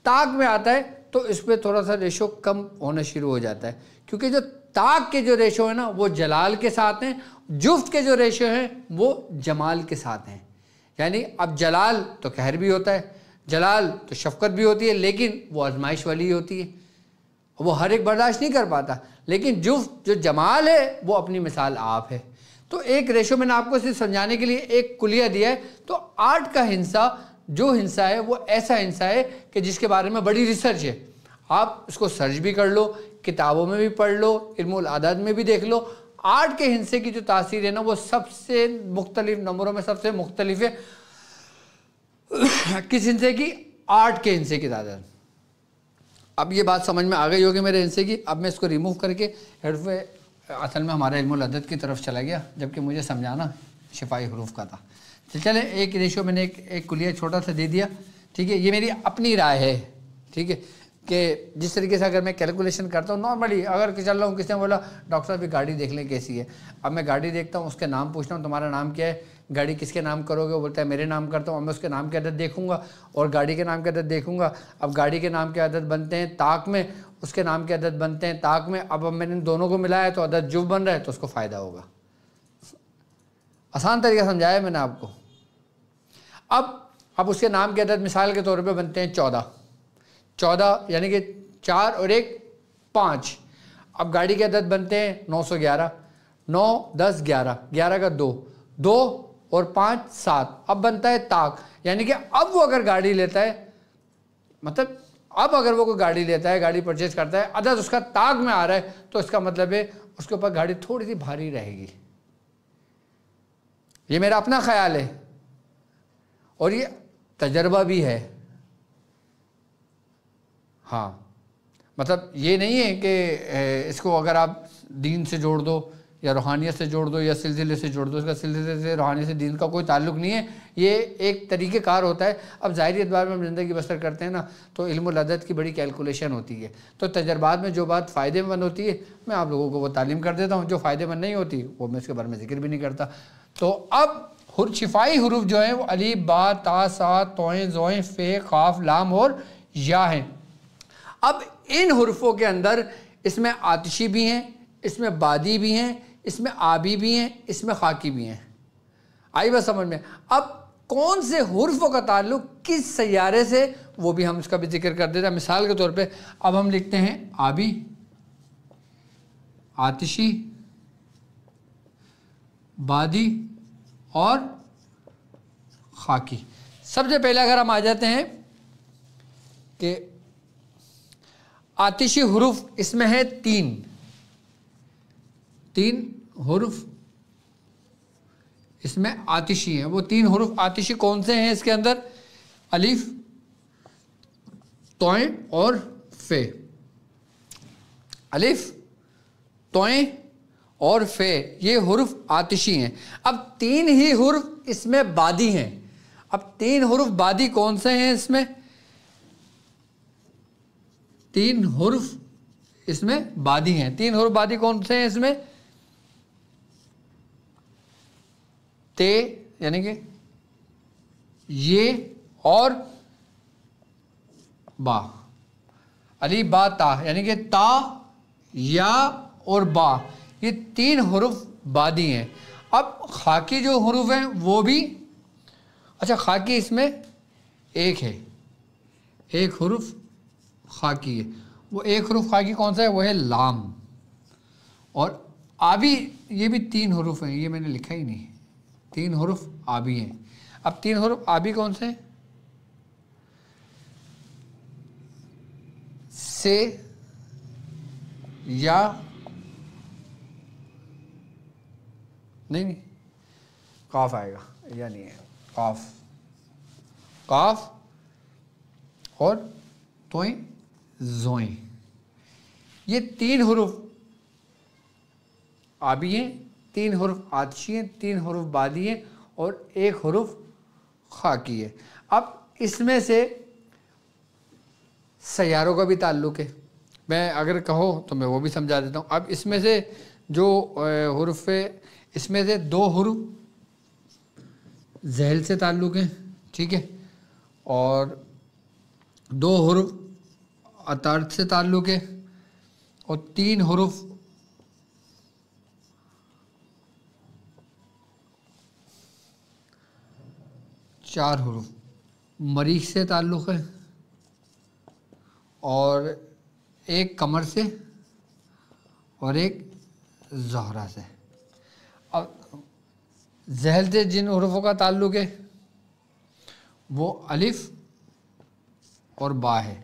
طاق میں آتا ہے تو اس پہ تھوڑا سا ریشو کم ہونا شروع ہو جاتا ہے، کیونکہ جو طاق کے جو ریشو ہیں نا وہ جلال کے ساتھ ہیں، جفت کے جو ریشو ہیں وہ جمال کے ساتھ ہیں۔ یعنی اب جلال تو قہر بھی ہوتا ہے، جلال تو شفقت بھی ہوتی ہے، لیکن وہ آزمائش والی ہوتی ہے، وہ ہر ایک برداشت نہیں کر پاتا۔ لیکن جفت جو جمال ہے وہ اپنی مثال آپ ہے۔ تو ایک ریشو میں نے آپ کو صرف سمجھانے کے لیے ایک کلیہ دیا ہے۔ تو 8 کا ہندسہ جو ہندسہ ہے وہ ایسا ہندسہ ہے کہ جس کے بارے میں بڑی ریسرچ ہے، آپ اس کو سرچ بھی کر لو، کتابوں میں بھی پڑھ لو، علم العدد میں بھی دیکھ لو۔ 8 کے ہندسے کی جو تاثیر ہے نا وہ سب سے مختلف نمبروں میں سب سے مختلف ہے۔ کس ہندسے کی؟ 8 کے ہندسے کی تعداد۔ اب یہ بات سمجھ میں آ گئی ہوگی میرے ہندسے کی۔ اب میں اس کو ریموو کر کے اصل میں ہمارا علم العدد کی طرف چلا گیا، جبکہ مجھے سمجھانا شفائی حروف کا تھا۔ چلیں ایک ریشو میں نے ایک کلیہ چھوٹا سا دے دیا، ٹھیک ہے، یہ میری اپنی رائے ہے، ٹھیک ہے، کہ جس طریقے سے اگر میں کیلکولیشن کرتا ہوں نارملی اگر چل رہا ہوں، کسی نے بولا ڈاکٹر صاحب یہ گاڑی دیکھ لیں کیسی ہے، اب میں گاڑی دیکھتا ہوں، اس کے نام پوچھتا ہوں تمہارا نام کیا ہے، گاڑی کس کے نام کرو گے، وہ بولتا ہے میرے نام کرتا ہوں، اب میں اس کے نام کے عدد دیکھوں گا اور گاڑی کے نام کے عدد دیکھوں گا۔ اب گاڑی کے نام کے عدد بنتے ہیں طاق میں، اس کے نام کے عدد بنتے ہیں طاق میں۔ اب میں نے دونوں کو ملایا تو عدد جفت بن رہا ہے تو اس کو فائدہ ہوگا۔ آسان طریقہ سمجھایا میں نے آپ کو۔ اب اس کے نام کے عدد مثال کے طور پہ بنتے ہیں 14 یعنی کہ 4 اور 1 5۔ اب گاڑی کے عدد بنتے ہیں 911، 9 10 11، 11 کا 2 اور 5 7۔ اب بنتا ہے طاق، یعنی کہ اب وہ اگر گاڑی لیتا ہے، مطلب اب اگر وہ کوئی گاڑی لیتا ہے، گاڑی پرچیز کرتا ہے، عدد اس کا طاق میں آ رہا ہے تو اس کا مطلب ہے اس کے اوپر گاڑی تھوڑی سی بھاری رہے گی۔ یہ میرا اپنا خیال ہے اور یہ تجربہ بھی ہے۔ ہاں مطلب یہ نہیں ہے کہ اس کو اگر آپ دین سے جوڑ دو یا روحانیت سے جوڑ دو یا سلسلے سے جوڑ دو، اس کا سلسلے سے روحانیت سے دین کا کوئی تعلق نہیں ہے، یہ ایک طریقہ کار ہوتا ہے۔ اب ظاہری اعتبار میں ہم زندگی بسر کرتے ہیں نا تو علم العدد کی بڑی کیلکولیشن ہوتی ہے، تو تجربات میں جو بات فائدے مند ہوتی ہے میں آپ لوگوں کو وہ تعلیم کر دیتا ہوں، جو فائدے مند نہیں ہوتی وہ میں اس کے بارے میں ذکر بھی نہیں کرتا۔ تو اب شفائی حروف جو ہیں وہ الف با تا سا توئیں زوئیں فے قاف لام اور یا ہیں۔ اب ان حروفوں کے اندر اس میں آتشی بھی ہیں، اس میں بادی بھی ہیں، اس میں آبی بھی ہیں، اس میں خاکی بھی ہیں. آئی بات سمجھ میں؟ اب کون سے حروفوں کا تعلق کس سیارے سے، وہ بھی ہم اس کا بھی ذکر کر دیتے ہیں. مثال کے طور پہ اب ہم لکھتے ہیں آبی، آتشی، بادی اور خاکی. سب سے پہلے اگر ہم آ جاتے ہیں کہ آتشی حروف اس میں ہے تین حروف اس میں آتشی ہیں. وہ تین حروف آتشی کون سے ہیں اس کے اندر؟ الف، توئیں اور فے. الف، توئیں اور فے یہ حروف آتشی ہیں. اب تین ہی حروف اس میں بادی ہیں. اب تین حروف بادی کون سے ہیں اس میں؟ تین حروف اس میں بادی ہیں. تین حروف بادی کون سے ہیں اس میں؟ تے یعنی کہ یہ اور با. علی با تا یعنی کہ تا، یا اور با، یہ تین حروف بادی ہیں. اب خاکی جو حروف ہیں وہ بھی، اچھا خاکی اس میں ایک ہے، ایک حروف خاکی ہے. وہ ایک حروف خاکی کون سا ہے؟ وہ ہے لام. اور آبی یہ بھی تین حروف ہیں، یہ میں نے لکھا ہی نہیں، تین حروف آبی ہیں. اب تین حروف آبی کون سے ہیں؟ سے، یا نہیں قاف آئے گا، یا نہیں ہے قاف، قاف اور توئیں زوئیں. یہ تین حروف آبی ہیں، تین حروف آتشی ہیں، تین حروف بادی ہیں اور ایک حروف خاکی ہے. اب اس میں سے سیاروں کا بھی تعلق ہے. میں اگر کہو تو میں وہ بھی سمجھا دیتا ہوں. اب اس میں سے جو حروف ہے، اس میں سے دو حروف ذیل سے تعلق ہیں، ٹھیک ہے، اور دو حروف عطارد سے تعلق ہے، اور تین حروف چار حروف مریخ سے تعلق ہے، اور ایک قمر سے اور ایک زہرہ سے. اب ذیل سے جن حروفوں کا تعلق ہے وہ الف اور با ہے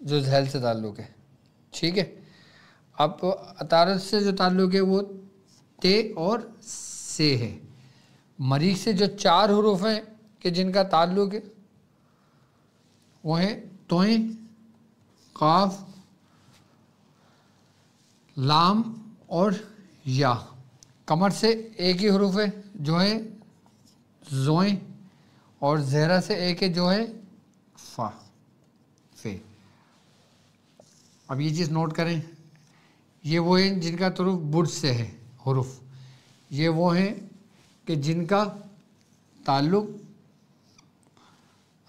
جو ذیل سے تعلق ہے، ٹھیک ہے. اب عطارد سے جو تعلق ہے وہ تے اور سے ہے. مریخ سے جو چار حروف ہیں کہ جن کا تعلق ہے وہ ہیں توئیں، قاف، لام اور یا. قمر سے ایک ہی حروف ہے جو ہے زوئیں، اور زہرہ سے ایک ہے جو ہے فا، فے. اب یہ چیز نوٹ کریں، یہ وہ ہیں جن کا تعلق برج سے ہے حروف، یہ وہ ہیں کہ جن کا تعلق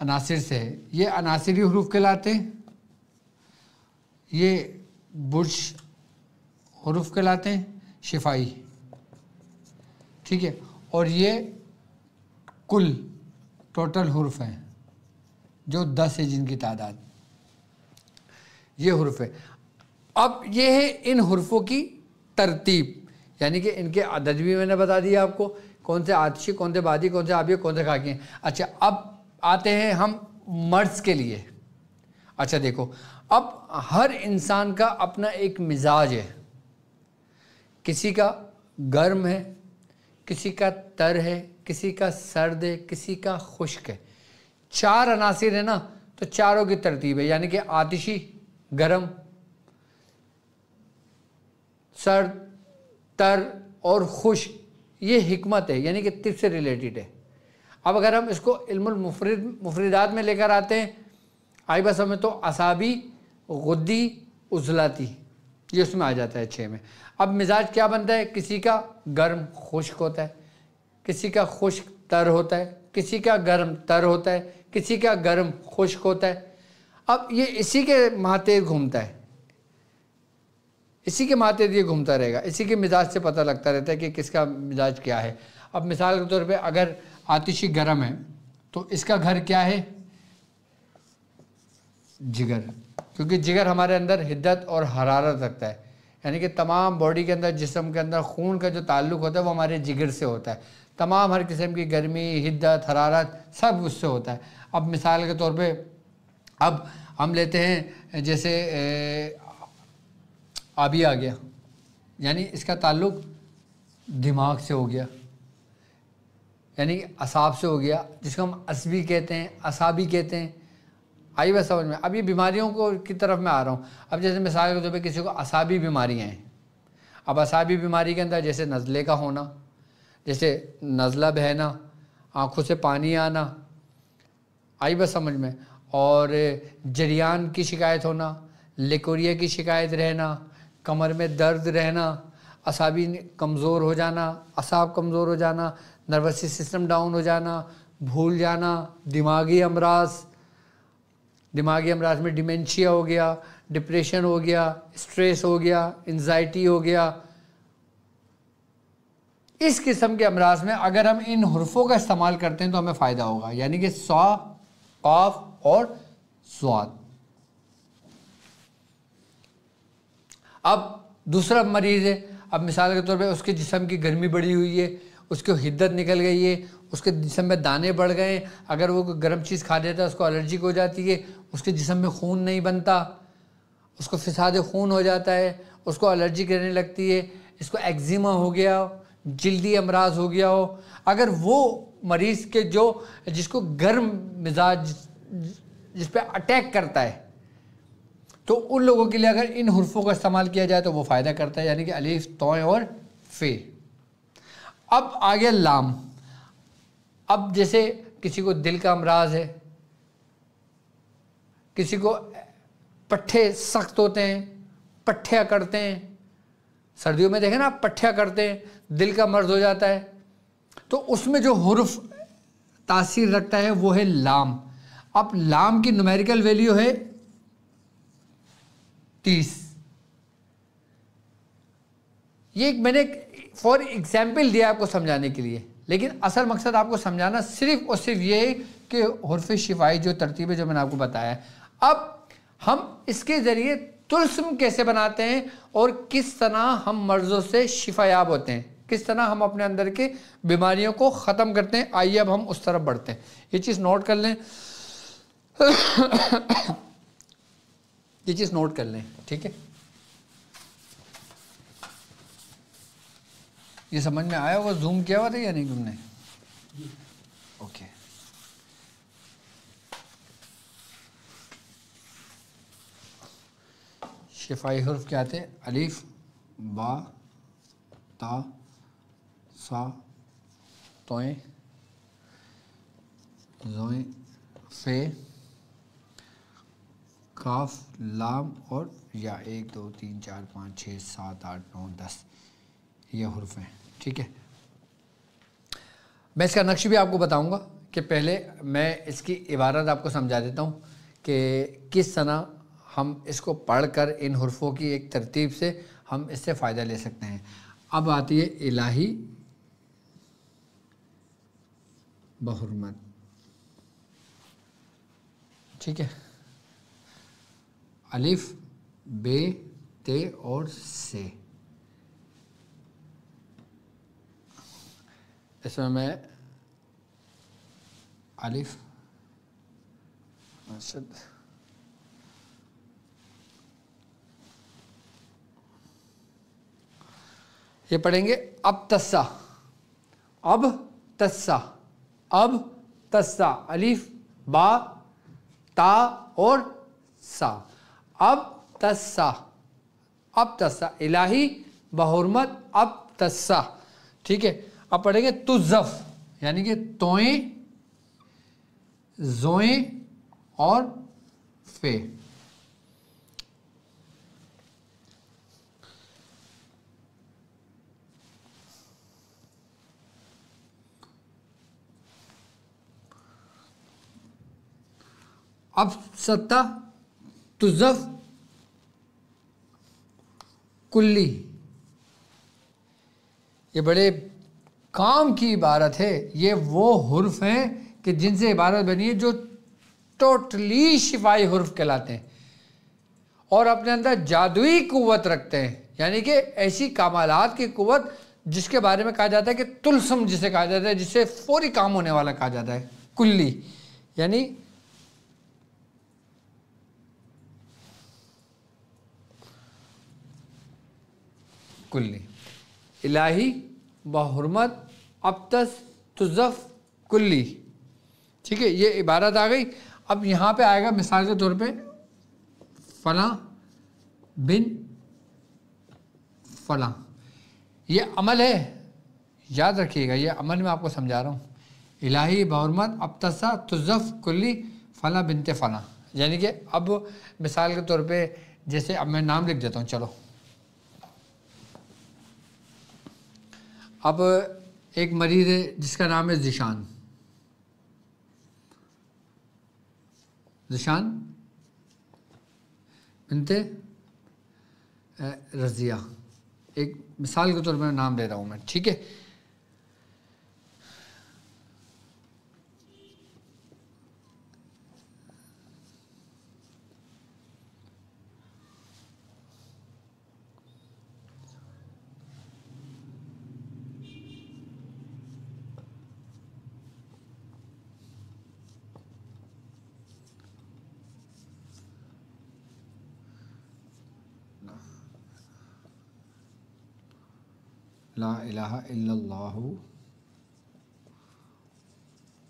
عناصر سے ہے. یہ عناصری حروف کہلاتے ہیں، یہ برج حروف کہلاتے ہیں شفائی، ٹھیک ہے. اور یہ کل ٹوٹل حروف ہیں جو 10 ہے جن کی تعداد، یہ حروف ہے. اب یہ ہے ان حروفوں کی ترتیب، یعنی کہ ان کے عدد بھی میں نے بتا دیا آپ کو، کون سے آتشی، کون سے بادی، کون سے آبی، کون سے خاکی ہیں. اچھا اب آتے ہیں ہم مرض کے لیے. اچھا دیکھو، اب ہر انسان کا اپنا ایک مزاج ہے، کسی کا گرم ہے، کسی کا تر ہے، کسی کا سرد ہے، کسی کا خشک ہے. چار عناصر ہیں نا، تو چاروں کی ترتیب ہے، یعنی کہ آتشی، گرم، سرد، تر اور خشک. یہ حکمت ہے، یعنی کہ طب سے ریلیٹڈ ہے. اب اگر ہم اس کو علم المفردات میں لے کر آتے ہیں، آئی بس ہمیں تو اعصابی، غدی، عضلاتی، یہ اس میں آ جاتا ہے 6 میں. اب مزاج کیا بنتا ہے؟ کسی کا گرم خشک ہوتا ہے، کسی کا خشک تر ہوتا ہے، کسی کا گرم تر ہوتا ہے، کسی کا گرم خشک ہوتا ہے. اب یہ اسی کے ماتحت گھومتا ہے، اسی کے ماتحت یہ گھومتا رہے گا، اسی کے مزاج سے پتہ لگتا رہتا ہے کہ کس کا مزاج کیا ہے۔ اب مثال کے طور پہ اگر آتشی گرم ہے تو اس کا گھر کیا ہے؟ جگر، کیونکہ جگر ہمارے اندر حدت اور حرارت رکھتا ہے، یعنی کہ تمام باڈی کے اندر، جسم کے اندر خون کا جو تعلق ہوتا ہے وہ ہمارے جگر سے ہوتا ہے، تمام ہر قسم کی گرمی، حدت، حرارت سب اس سے ہوتا ہے۔ اب مثال کے طور پہ اب ہم لیتے ہیں جیسے آبی آ گیا، یعنی اس کا تعلق دماغ سے ہو گیا، یعنی اعصاب سے ہو گیا، جس کو ہم عصبی کہتے ہیں، اعصابی کہتے ہیں۔ آئی بات سمجھ میں؟ اب یہ بیماریوں کو کی طرف میں آ رہا ہوں۔ اب جیسے مثال کے طور پہ کسی کو اعصابی بیماریاں ہیں، اب اعصابی بیماری کے اندر جیسے نزلے کا ہونا، جیسے نزلہ بہنا، آنکھوں سے پانی آنا، آئی بات سمجھ میں، اور جریان کی شکایت ہونا، لیکوریا کی شکایت رہنا، کمر میں درد رہنا، اعصابی کمزور ہو جانا، اعصاب کمزور ہو جانا، نروس سسٹم ڈاؤن ہو جانا، بھول جانا، دماغی امراض میں ڈیمنشیا ہو گیا، ڈپریشن ہو گیا، اسٹریس ہو گیا، انزائٹی ہو گیا۔ اس قسم کے امراض میں اگر ہم ان حروفوں کا استعمال کرتے ہیں تو ہمیں فائدہ ہوگا، یعنی کہ ص، قاف اور صاد۔ اب دوسرا مریض ہے، اب مثال کے طور پہ اس کے جسم کی گرمی بڑھی ہوئی ہے، اس کو حدت نکل گئی ہے، اس کے جسم میں دانے بڑھ گئے، اگر وہ گرم چیز کھا لیتا ہے اس کو الرجک ہو جاتی ہے، اس کے جسم میں خون نہیں بنتا، اس کو فساد خون ہو جاتا ہے، اس کو الرجی کرنے لگتی ہے، اس کو ایگزیما ہو گیا، جلدی امراض ہو گیا ہو۔ اگر وہ مریض کے جس کو گرم مزاج جس پہ اٹیک کرتا ہے، تو ان لوگوں کے لیے اگر ان حروفوں کا استعمال کیا جائے تو وہ فائدہ کرتا ہے، یعنی کہ الف، طویں اور فے۔ اب آگے لام۔ اب جیسے کسی کو دل کا امراض ہے، کسی کو پٹھے سخت ہوتے ہیں، پٹھیا کرتے ہیں، سردیوں میں دیکھیں نا پٹھیا کرتے ہیں، دل کا مرض ہو جاتا ہے، تو اس میں جو حرف تاثیر رکھتا ہے وہ ہے لام۔ اب لام کی نومیریکل ویلیو ہے 30۔ یہ میں نے فار ایگزامپل دیا آپ کو سمجھانے کے لیے، لیکن اصل مقصد آپ کو سمجھانا صرف اور صرف یہ ہے کہ حرف شفائی جو ترتیب ہے جو میں نے آپ کو بتایا ہے۔ اب ہم اس کے ذریعے طلسم کیسے بناتے ہیں اور کس طرح ہم مرضوں سے شفا یاب ہوتے ہیں، کس طرح ہم اپنے اندر کے بیماریوں کو ختم کرتے ہیں، آئیے اب ہم اس طرف بڑھتے ہیں۔ یہ چیز نوٹ کر لیں، یہ چیز نوٹ کر لیں، ٹھیک ہے؟ یہ سمجھ میں آیا ہوگا؟ زوم کیا ہوا تھا یا نہیں تم نے؟ اوکے۔ شفائی حرف کیا تھے؟ الف، با، تا، سا، طویں، زویں، فے، کاف، لام اور یا 1 2 3 4 5 6 7 8 9 10 یہ حرف ہیں، ٹھیک ہے؟ میں اس کا نقش بھی آپ کو بتاؤں گا کہ پہلے میں اس کی عبارت آپ کو سمجھا دیتا ہوں کہ کس طرح ہم اس کو پڑھ کر ان حرفوں کی ایک ترتیب سے ہم اس سے فائدہ لے سکتے ہیں۔ اب آتی ہے الہی بحرمت، ٹھیک ہے؟ الف، بے، تے اور سے۔ اس میں الف یہ پڑھیں گے اب تسا، اب تسا، اب تسا، الف، با، تا اور سا، اب تسا، اب تسا، الہی بحرمت اب تسا، ٹھیک ہے؟ اب پڑھیں گے تزف، یعنی کہ توئیں، زوئیں اور فے۔ اب ستہ، تزف، کلی، یہ بڑے کام کی عبارت ہے. یہ وہ حرف ہیں کہ جن سے عبارت بنی ہے جو ٹوٹلی شفائی حرف کہلاتے ہیں اور اپنے اندر جادوئی قوت رکھتے ہیں، یعنی کہ ایسی کمالات کی قوت جس کے بارے میں کہا جاتا ہے کہ طلسم جسے کہا جاتا ہے، جس سے فوری کام ہونے والا کہا جاتا ہے. کلی یعنی کلی. الہی بحرمت ابتس تزف کلی. ٹھیک ہے، یہ عبارت آ گئی. اب یہاں پہ آئے گا مثال کے طور پہ فلاں بن فلاں. یہ عمل ہے، یاد رکھیے گا، یہ عمل میں آپ کو سمجھا رہا ہوں. الہی بحرمت ابتسا تزف کلی فلاں بنت فلاں. یعنی کہ اب مثال کے طور پہ جیسے اب میں نام لکھ دیتا ہوں. چلو اب ایک مریض ہے جس کا نام ہے ذیشان. ذیشان بنت رضیہ، ایک مثال کے طور پر نام لے رہا ہوں میں. ٹھیک ہے، لا الہ الا اللہ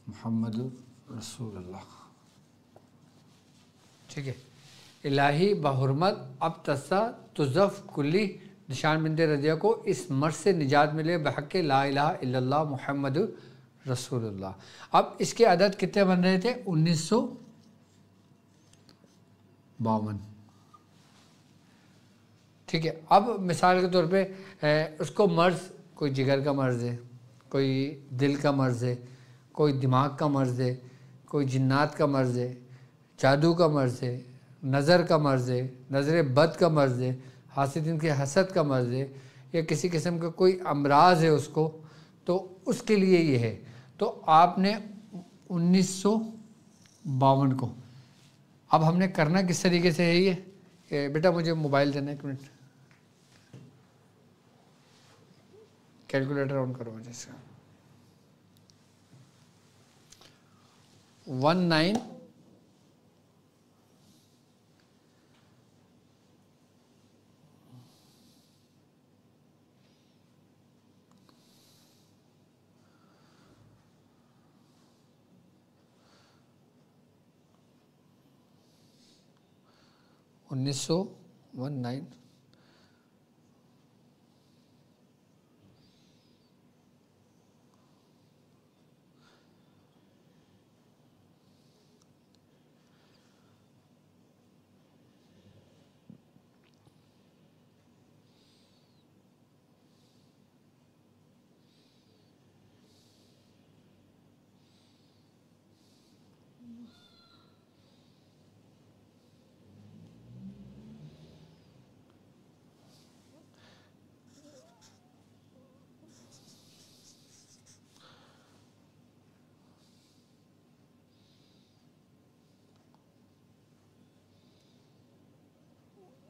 محمد رسول اللہ. ٹھیک ہے، الہی بحرمت ابتسا تزف کلی ذیشان بنت رضیہ کو اس مرض سے نجات ملے بحق لا الہ الا اللہ محمد رسول اللہ. اب اس کے عدد کتنے بن رہے تھے؟ 1952. ٹھیک ہے، اب مثال کے طور پہ اس کو مرض، کوئی جگر کا مرض ہے، کوئی دل کا مرض ہے، کوئی دماغ کا مرض ہے، کوئی جنات کا مرض ہے، جادو کا مرض ہے، نظر کا مرض ہے، نظر بد کا مرض ہے، حاسدین کے حسد کا مرض ہے، یا کسی قسم کا کوئی امراض ہے اس کو، تو اس کے لیے یہ ہے. تو آپ نے 1952 کو، اب ہم نے کرنا کس طریقے سے ہے یہ بیٹا مجھے موبائل دینا، ایک منٹ کیلکولیٹر آن کرو مجھے اس کا. 19 1919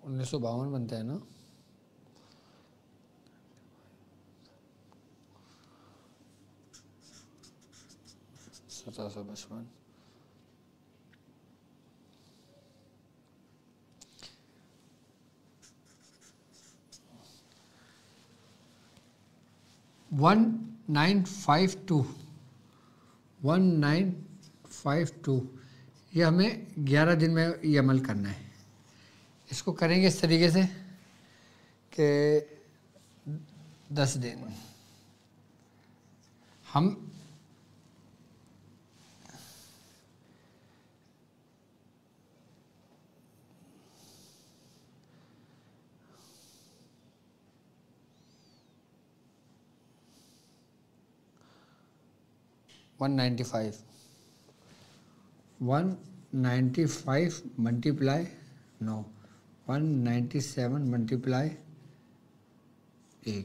1952 بنتا ہے نا. 1755 1952 1952 یہ ہمیں 11 دن میں یہ عمل کرنا ہے. اس کو کریں گے اس طریقے سے کہ 10 دن ہم ون 195 ملٹیپلائی 197 ملٹیپلائی 1,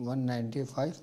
195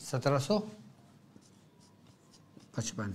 1755,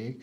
1,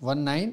19,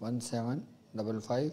1755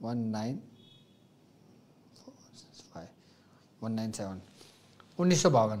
1945 197 1952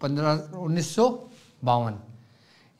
1952।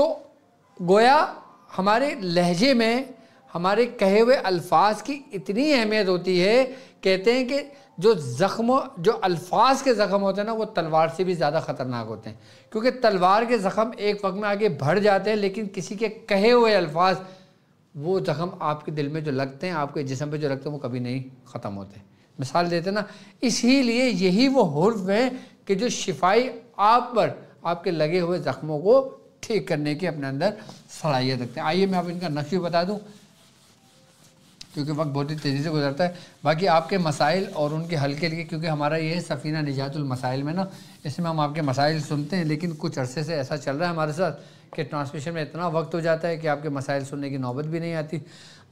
تو گویا ہمارے لہجے میں ہمارے کہے ہوئے الفاظ کی اتنی اہمیت ہوتی ہے. کہتے ہیں کہ جو الفاظ کے زخم ہوتے ہیں نا وہ تلوار سے بھی زیادہ خطرناک ہوتے ہیں, کیونکہ تلوار کے زخم ایک وقت میں آگے بڑھ جاتے ہیں, لیکن کسی کے کہے ہوئے الفاظ وہ زخم آپ کے دل میں جو لگتے ہیں, آپ کے جسم پہ جو لگتے ہیں, وہ کبھی نہیں ختم ہوتے. مثال دیتے ہیں نا, اسی لیے یہی وہ حروف ہیں کہ جو شفائی آپ پر آپ کے لگے ہوئے زخموں کو ٹھیک کرنے کی اپنے اندر صلاحیت رکھتے ہیں. آئیے میں آپ ان کا نقش بھی بتا دوں, کیونکہ وقت بہت ہی تیزی سے گزرتا ہے. باقی آپ کے مسائل اور ان کے حل کے لیے, کیونکہ ہمارا یہ ہے سفینہ نجات المسائل میں نا, اس میں ہم آپ کے مسائل سنتے ہیں, لیکن کچھ عرصے سے ایسا چل رہا ہے ہمارے ساتھ کہ ٹرانسمیشن میں اتنا وقت ہو جاتا ہے کہ آپ کے مسائل سننے کی نوبت بھی نہیں آتی.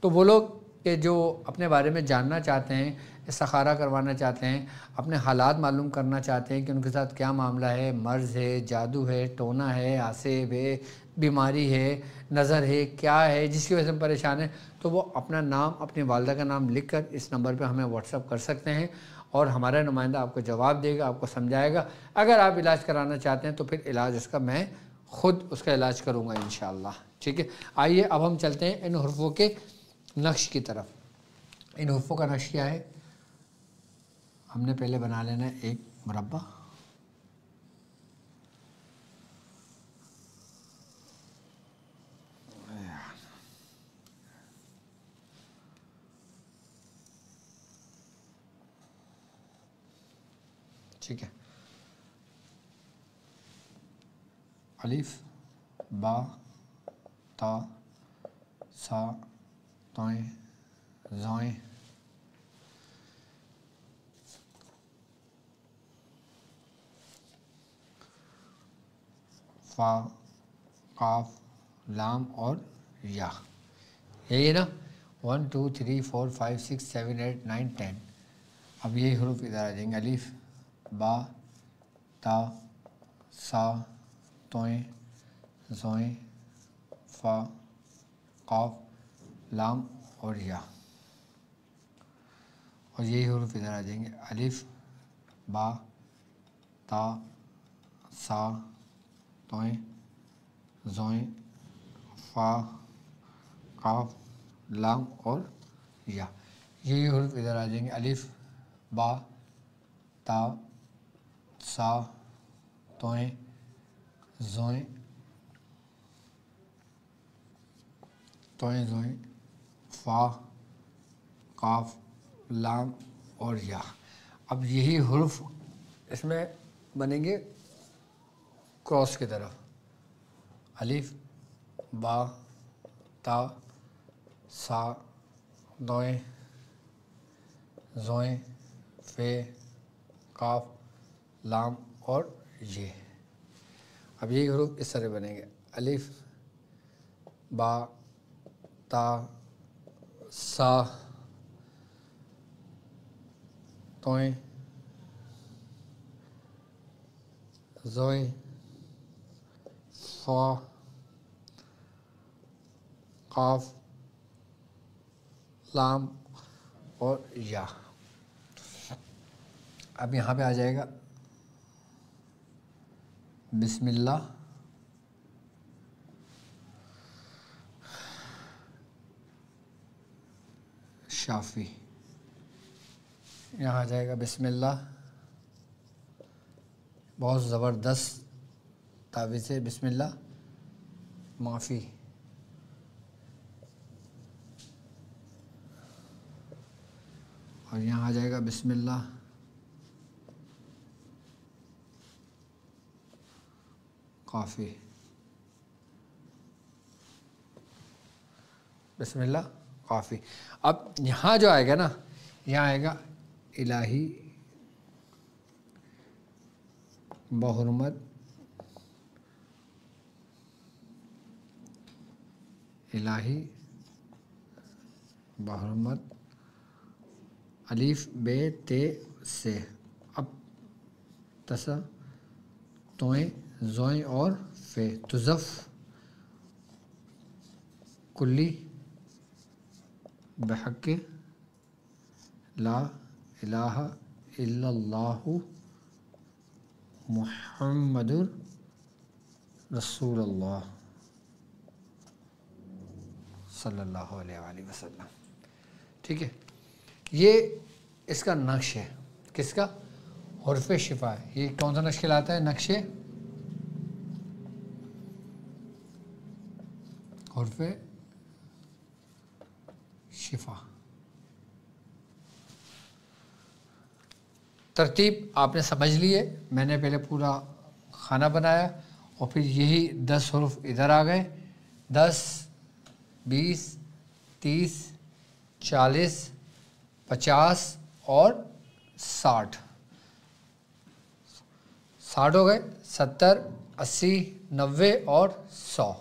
تو وہ لوگ کہ جو اپنے بارے میں جاننا چاہتے ہیں, استخارہ کروانا چاہتے ہیں, اپنے حالات معلوم کرنا چاہتے ہیں کہ ان کے ساتھ کیا معاملہ ہے, مرض ہے, جادو ہے, ٹونا ہے, آسیب ہے, بیماری ہے, نظر ہے, کیا ہے جس کی وجہ سے ہم پریشان ہیں, تو وہ اپنا نام, اپنی والدہ کا نام لکھ کر اس نمبر پہ ہمیں واٹس اپ کر سکتے ہیں, اور ہمارا نمائندہ آپ کو جواب دے گا, آپ کو سمجھائے گا. اگر آپ علاج کرانا چاہتے ہیں تو پھر علاج اس کا میں خود اس کا علاج کروں گا انشاءاللہ. ٹھیک ہے, آئیے اب ہم چلتے ہیں ان حروفوں کے نقش کی طرف. ان حروفوں کا نقش کیا ہے, ہم نے پہلے بنا لینا ہے ایک مربع. ٹھیک ہے, الف, با, تا, سا, طائیں, زائیں, فا, قاف, لام اور یا. یہی ہے نا, 1 2 3 4 5 6 7 8 9 10. اب یہی حروف ادھر آ جائیں گے, الف, با, تا, سا, طائیں, زائیں, فا, قاف, لام اور یا. اور یہی حروف ادھر آ جائیں گے, الف, با, تا, سا, طائیں, زائیں, فا, قاف, لام اور یا. یہی حروف ادھر آ جائیں گے, الف, با, تا, سا, طائیں, زائیں, فا, قاف, لام اور یا. اب یہی حروف اس میں بنیں گے کراس کی طرف, الف, با, تا, سا, طائیں, زائیں, فے, قاف, لام اور یہ. اب یہی حروف اس طرح بنیں گے, الف, با, تا, سا, طائیں, زائیں, فا, قاف, لام اور یا. اب یہاں پہ آ جائے گا بسم اللہ, شافی. یہاں آ جائے گا بسم اللہ, بہت زبردست تعویذ ہے, بسم اللہ, معافی. اور یہاں آ جائے گا بسم اللہ, کافی. بسم اللہ, کافی. اب یہاں جو آئے گا نا, یہاں آئے گا الہی بحرمت الہی بحرمت الف, بے, تے, سے. اب تسا, طائیں, زائیں اور فے, تزف کلی بحق لا الہ الا اللہ محمد رسول اللہ. صلی اللہ علیہ وآلہ وسلم. ٹھیک ہے، یہ اس کا نقش ہے. کس کا؟ حرف شفا ہے. یہ کون سا نقش کہلاتا ہے؟ نقش حرف شفا. ترتیب آپ نے سمجھ لی ہے. میں نے پہلے پورا کھانا بنایا اور پھر یہی 10 حروف ادھر آ گئے. 10 20 30 40 50 اور 60. 60 ہو گئے. 70 80 90 اور 100.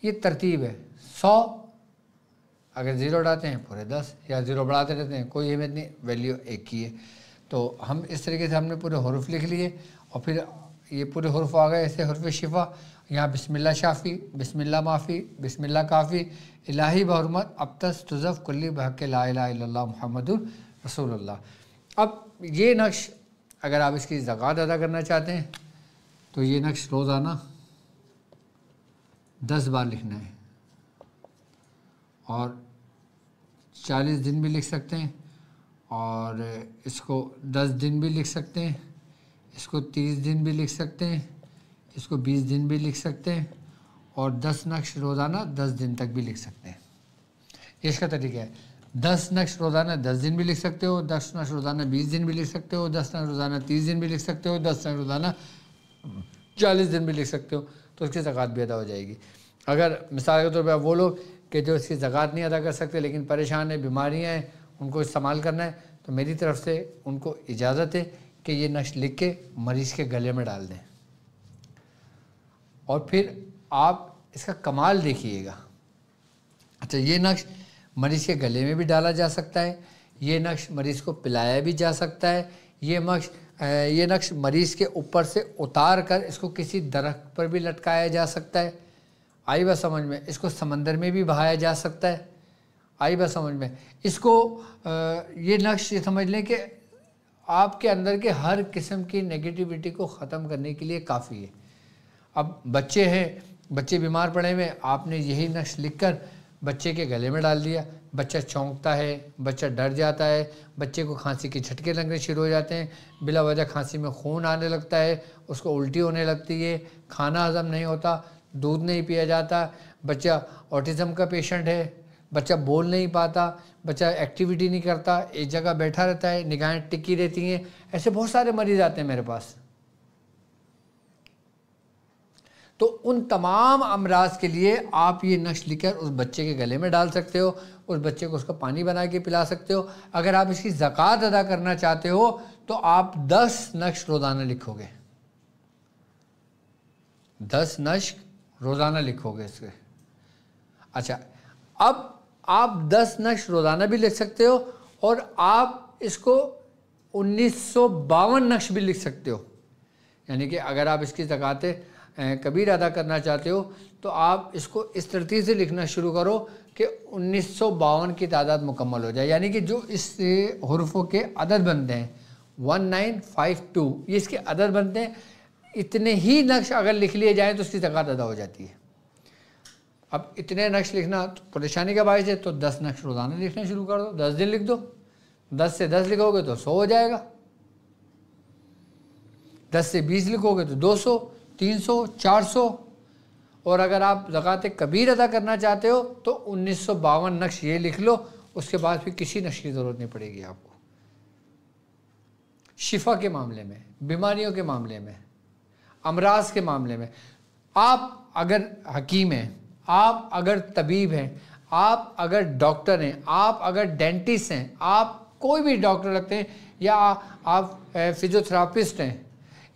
یہ ترتیب ہے. 100 اگر 0 اڑاتے ہیں پورے 10 یا 0 بڑھاتے رہتے ہیں کوئی اہمیت نہیں، ویلیو ایک ہی ہے. تو ہم اس طریقے سے ہم نے پورے حروف لکھ لیے اور پھر یہ پورے حروف آ گئے ایسے حرف شفا. یہاں بسم اللہ شافی، بسم اللہ معافی، بسم اللہ کافی، الہی بحرمت ابتس تزف کلی بحق لا الہ الا اللہ محمد رسول اللہ. اب یہ نقش اگر آپ اس کی زکوٰۃ ادا کرنا چاہتے ہیں تو یہ نقش روزانہ 10 بار لکھنا ہے اور 40 دن بھی لکھ سکتے ہیں اور اس کو 10 دن بھی لکھ سکتے ہیں، اس کو 30 دن بھی لکھ سکتے ہیں، اس کو 20 دن بھی لکھ سکتے ہیں اور 10 نقش روزانہ 10 دن تک بھی لکھ سکتے ہیں. یہ اس کا طریقہ ہے. 10 نقش روزانہ 10 دن بھی لکھ سکتے ہو، 10 نقش روزانہ 20 دن بھی لکھ سکتے ہو، 10 نقش روزانہ 30 دن بھی لکھ سکتے ہو، 10 نقش روزانہ 40 دن بھی لکھ سکتے ہو تو اس کی زکوٰۃ بھی ادا ہو جائے گی. اگر مثال کے طور پہ وہ لوگ کہ جو اس کی زکوٰۃ نہیں ادا کر سکتے لیکن پریشان ہیں، بیماریاں ہیں، ان کو استعمال کرنا ہے تو میری طرف سے ان کو اجازت ہے کہ یہ نقش لکھ کے مریض کے گلے میں ڈال دیں اور پھر آپ اس کا کمال دیکھیے گا. اچھا، یہ نقش مریض کے گلے میں بھی ڈالا جا سکتا ہے، یہ نقش مریض کو پلایا بھی جا سکتا ہے، یہ نقش مریض کے اوپر سے اتار کر اس کو کسی درخت پر بھی لٹکایا جا سکتا ہے. آئی بات سمجھ میں؟ اس کو سمندر میں بھی بہایا جا سکتا ہے. آئی بات سمجھ میں؟ اس کو یہ نقش یہ سمجھ لیں کہ آپ کے اندر کے ہر قسم کی نگیٹیوٹی کو ختم کرنے کے لیے کافی ہے. اب بچے ہیں، بچے بیمار پڑے ہوئے، آپ نے یہی نقش لکھ کر بچے کے گلے میں ڈال دیا، بچہ چونکتا ہے، بچہ ڈر جاتا ہے، بچے کو کھانسی کے جھٹکے لگنے شروع ہو جاتے ہیں، بلا وجہ کھانسی میں خون آنے لگتا ہے، اس کو الٹی ہونے لگتی ہے، کھانا ہضم نہیں ہوتا، دودھ نہیں پیا جاتا، بچہ آٹزم کا پیشنٹ ہے، بچہ بول نہیں پاتا، بچہ ایکٹیویٹی نہیں کرتا، ایک جگہ بیٹھا رہتا ہے، نگاہیں ٹکی رہتی ہیں. ایسے بہت سارے مریض آتے ہیں میرے پاس. تو ان تمام امراض کے لیے آپ یہ نقش لکھ کر اس بچے کے گلے میں ڈال سکتے ہو، اس بچے کو اس کا پانی بنا کے پلا سکتے ہو. اگر آپ اس کی زکوٰۃ ادا کرنا چاہتے ہو تو آپ 10 نقش روزانہ لکھو گے، 10 نقش روزانہ لکھو گے اس کے. اچھا، اب آپ 10 نقش روزانہ بھی لکھ سکتے ہو اور آپ اس کو 1952 نقش بھی لکھ سکتے ہو. یعنی کہ اگر آپ اس کی زکوٰۃ کبیر ادا کرنا چاہتے ہو تو آپ اس کو اس ترتیب سے لکھنا شروع کرو کہ 1952 کی تعداد مکمل ہو جائے. یعنی کہ جو اس حروفوں کے عدد بنتے ہیں 1952، یہ اس کے عدد بنتے ہیں. اتنے ہی نقش اگر لکھ لیے جائیں تو اس کی زکوٰۃ ادا ہو جاتی ہے. اب اتنے نقش لکھنا پریشانی کا باعث ہے تو 10 نقش روزانہ لکھنا شروع کر دو، 10 دن لکھ دو. 10 سے 10 لکھو گے تو 100 ہو جائے گا، 10 سے 20 لکھو گے تو 200، 300، 400. اور اگر آپ زکوٰۃ کبیر ادا کرنا چاہتے ہو تو 1952 نقش یہ لکھ لو، اس کے بعد پھر کسی نقش کی ضرورت نہیں پڑے گی آپ کو. شفا کے معاملے میں، بیماریوں کے معاملے میں، امراض کے معاملے میں، آپ اگر حکیم ہیں، آپ اگر طبیب ہیں، آپ اگر ڈاکٹر ہیں، آپ اگر ڈینٹسٹ ہیں، آپ کوئی بھی ڈاکٹر رکھتے ہیں، یا آپ فزیوتھراپسٹ ہیں،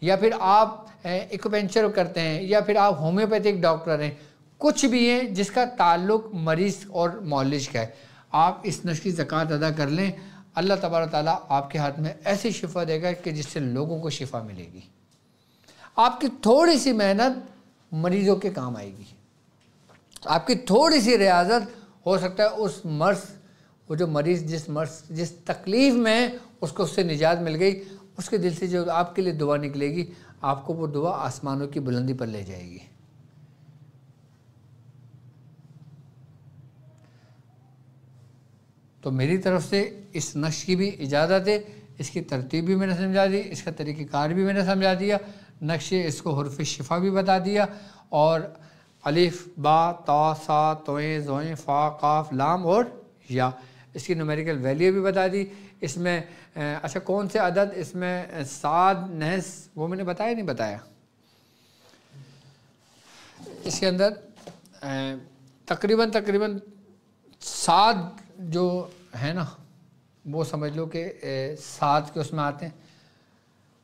یا پھر آپ ایکوپنچر کرتے ہیں، یا پھر آپ ہومیوپیتھک ڈاکٹر ہیں، کچھ بھی ہیں جس کا تعلق مریض اور معالج کا ہے، آپ اس نقش کی زکوٰۃ ادا کر لیں. اللہ تبارک تعالیٰ آپ کے ہاتھ میں ایسی شفا دے گا کہ جس سے لوگوں کو شفا ملے گی. آپ کی تھوڑی سی محنت مریضوں کے کام آئے گی، آپ کی تھوڑی سی ریاضت ہو سکتا ہے اس مرض، وہ جو مریض جس تکلیف میں اس کو اس سے نجات مل گئی، اس کے دل سے جو آپ کے لیے دعا نکلے گی، آپ کو وہ دعا آسمانوں کی بلندی پر لے جائے گی. تو میری طرف سے اس نقش کی بھی اجازت ہے، اس کی ترتیب بھی میں نے سمجھا دی، اس کا طریقہ کار بھی میں نے سمجھا دیا، نقش اس کو حروف شفا بھی بتا دیا، اور الف با تا سا توئیں زوئیں فا قاف لام اور یا اس کی نومیریکل ویلیو بھی بتا دی۔ اس میں اچھا کون سے عدد اس میں صاد نحس وہ میں نے بتایا نہیں بتایا؟ اس کے اندر تقریباً صاد جو ہے نا وہ سمجھ لو کہ صاد کے اس میں آتے ہیں،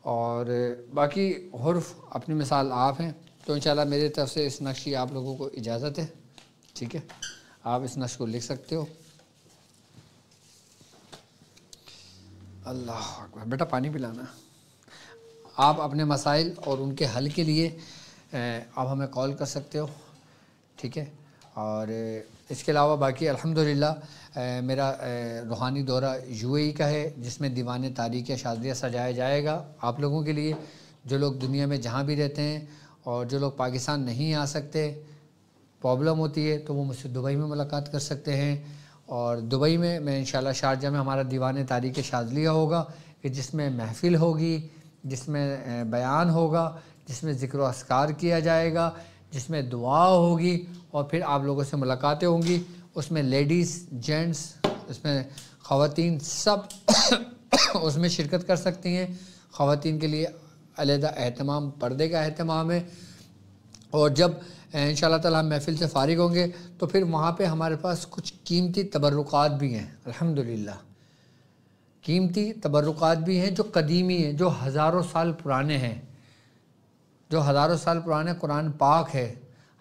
اور باقی حرف اپنی مثال آپ ہیں۔ تو انشاءاللہ میری طرف سے اس نقش کی آپ لوگوں کو اجازت ہے، ٹھیک ہے، آپ اس نقش کو لکھ سکتے ہو۔ اللہ اکبر، بیٹا پانی پلانا۔ آپ اپنے مسائل اور ان کے حل کے لیے آپ ہمیں کال کر سکتے ہو، ٹھیک ہے۔ اور اس کے علاوہ باقی الحمدللہ میرا روحانی دورہ UAE کا ہے، جس میں دیوان تاریخ شاذلیہ سجایا جائے گا آپ لوگوں کے لیے، جو لوگ دنیا میں جہاں بھی رہتے ہیں، اور جو لوگ پاکستان نہیں آ سکتے، پرابلم ہوتی ہے، تو وہ مجھ سے دبئی میں ملاقات کر سکتے ہیں۔ اور دبئی میں انشاءاللہ شارجہ میں ہمارا دیوان تاریخ شاذلیہ ہوگا، کہ جس میں محفل ہوگی، جس میں بیان ہوگا، جس میں ذکر و اذکار کیا جائے گا، جس میں دعا ہوگی، اور پھر آپ لوگوں سے ملاقاتیں ہوں گی۔ اس میں لیڈیز جینٹس، اس میں خواتین سب اس میں شرکت کر سکتی ہیں۔ خواتین کے لیے علیحدہ اہتمام، پردے کا اہتمام ہے۔ اور جب انشاءاللہ تعالی ہم محفل سے فارغ ہوں گے تو پھر وہاں پہ ہمارے پاس کچھ قیمتی تبرکات بھی ہیں، الحمدللہ قیمتی تبرکات بھی ہیں جو قدیمی ہیں، جو ہزاروں سال پرانے ہیں، جو ہزاروں سال پرانے قرآن پاک ہے،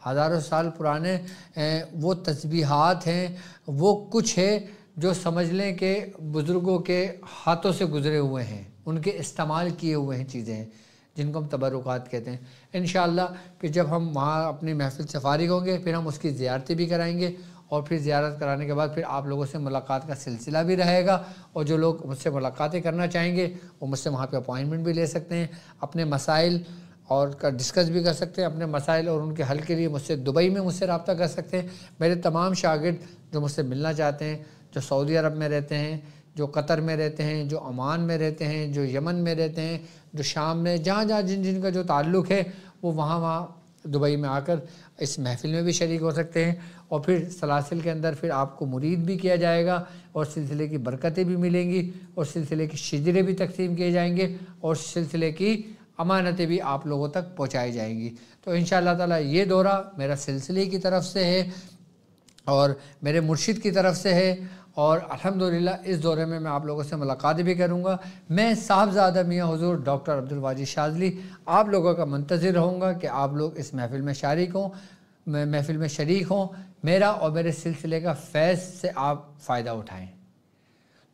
ہزاروں سال پرانے وہ تسبیحات ہیں، وہ کچھ ہے جو سمجھ لیں کہ بزرگوں کے ہاتھوں سے گزرے ہوئے ہیں، ان کے استعمال کیے ہوئے ہیں چیزیں ہیں، جن کو ہم تبرکات کہتے ہیں۔ انشاءاللہ پھر جب ہم وہاں اپنی محفل سے فارغ ہوں گے پھر ہم اس کی زیارتیں بھی کرائیں گے، اور پھر زیارت کرانے کے بعد پھر آپ لوگوں سے ملاقات کا سلسلہ بھی رہے گا، اور جو لوگ مجھ سے ملاقاتیں کرنا چاہیں گے وہ مجھ سے وہاں پہ اپوائنٹمنٹ بھی لے سکتے ہیں، اپنے مسائل اور کا ڈسکس بھی کر سکتے ہیں، اپنے مسائل اور ان کے حل کے لیے مجھ سے دبئی میں مجھ سے رابطہ کر سکتے ہیں۔ میرے تمام شاگرد جو مجھ سے ملنا چاہتے ہیں، جو سعودی عرب میں رہتے ہیں، جو قطر میں رہتے ہیں، جو عمان میں رہتے ہیں، جو یمن میں رہتے ہیں، جو شام میں، جہاں جہاں جن کا جو تعلق ہے، وہ وہاں دبئی میں آ کر اس محفل میں بھی شریک ہو سکتے ہیں، اور پھر سلاسل کے اندر پھر آپ کو مرید بھی کیا جائے گا، اور سلسلے کی برکتیں بھی ملیں گی، اور سلسلے کی شجرے بھی تقسیم کیے جائیں گے، اور سلسلے کی امانتیں بھی آپ لوگوں تک پہنچائی جائیں گی۔ تو انشاءاللہ تعالی یہ دورہ میرا سلسلے کی طرف سے ہے اور میرے مرشد کی طرف سے ہے، اور الحمدللہ اس دورے میں آپ لوگوں سے ملاقات بھی کروں گا۔ میں صاحبزادہ میاں حضور ڈاکٹر عبدالواجد شاذلی آپ لوگوں کا منتظر رہوں گا کہ آپ لوگ اس محفل میں محفل میں شریک ہوں، میرا اور میرے سلسلے کا فیض سے آپ فائدہ اٹھائیں۔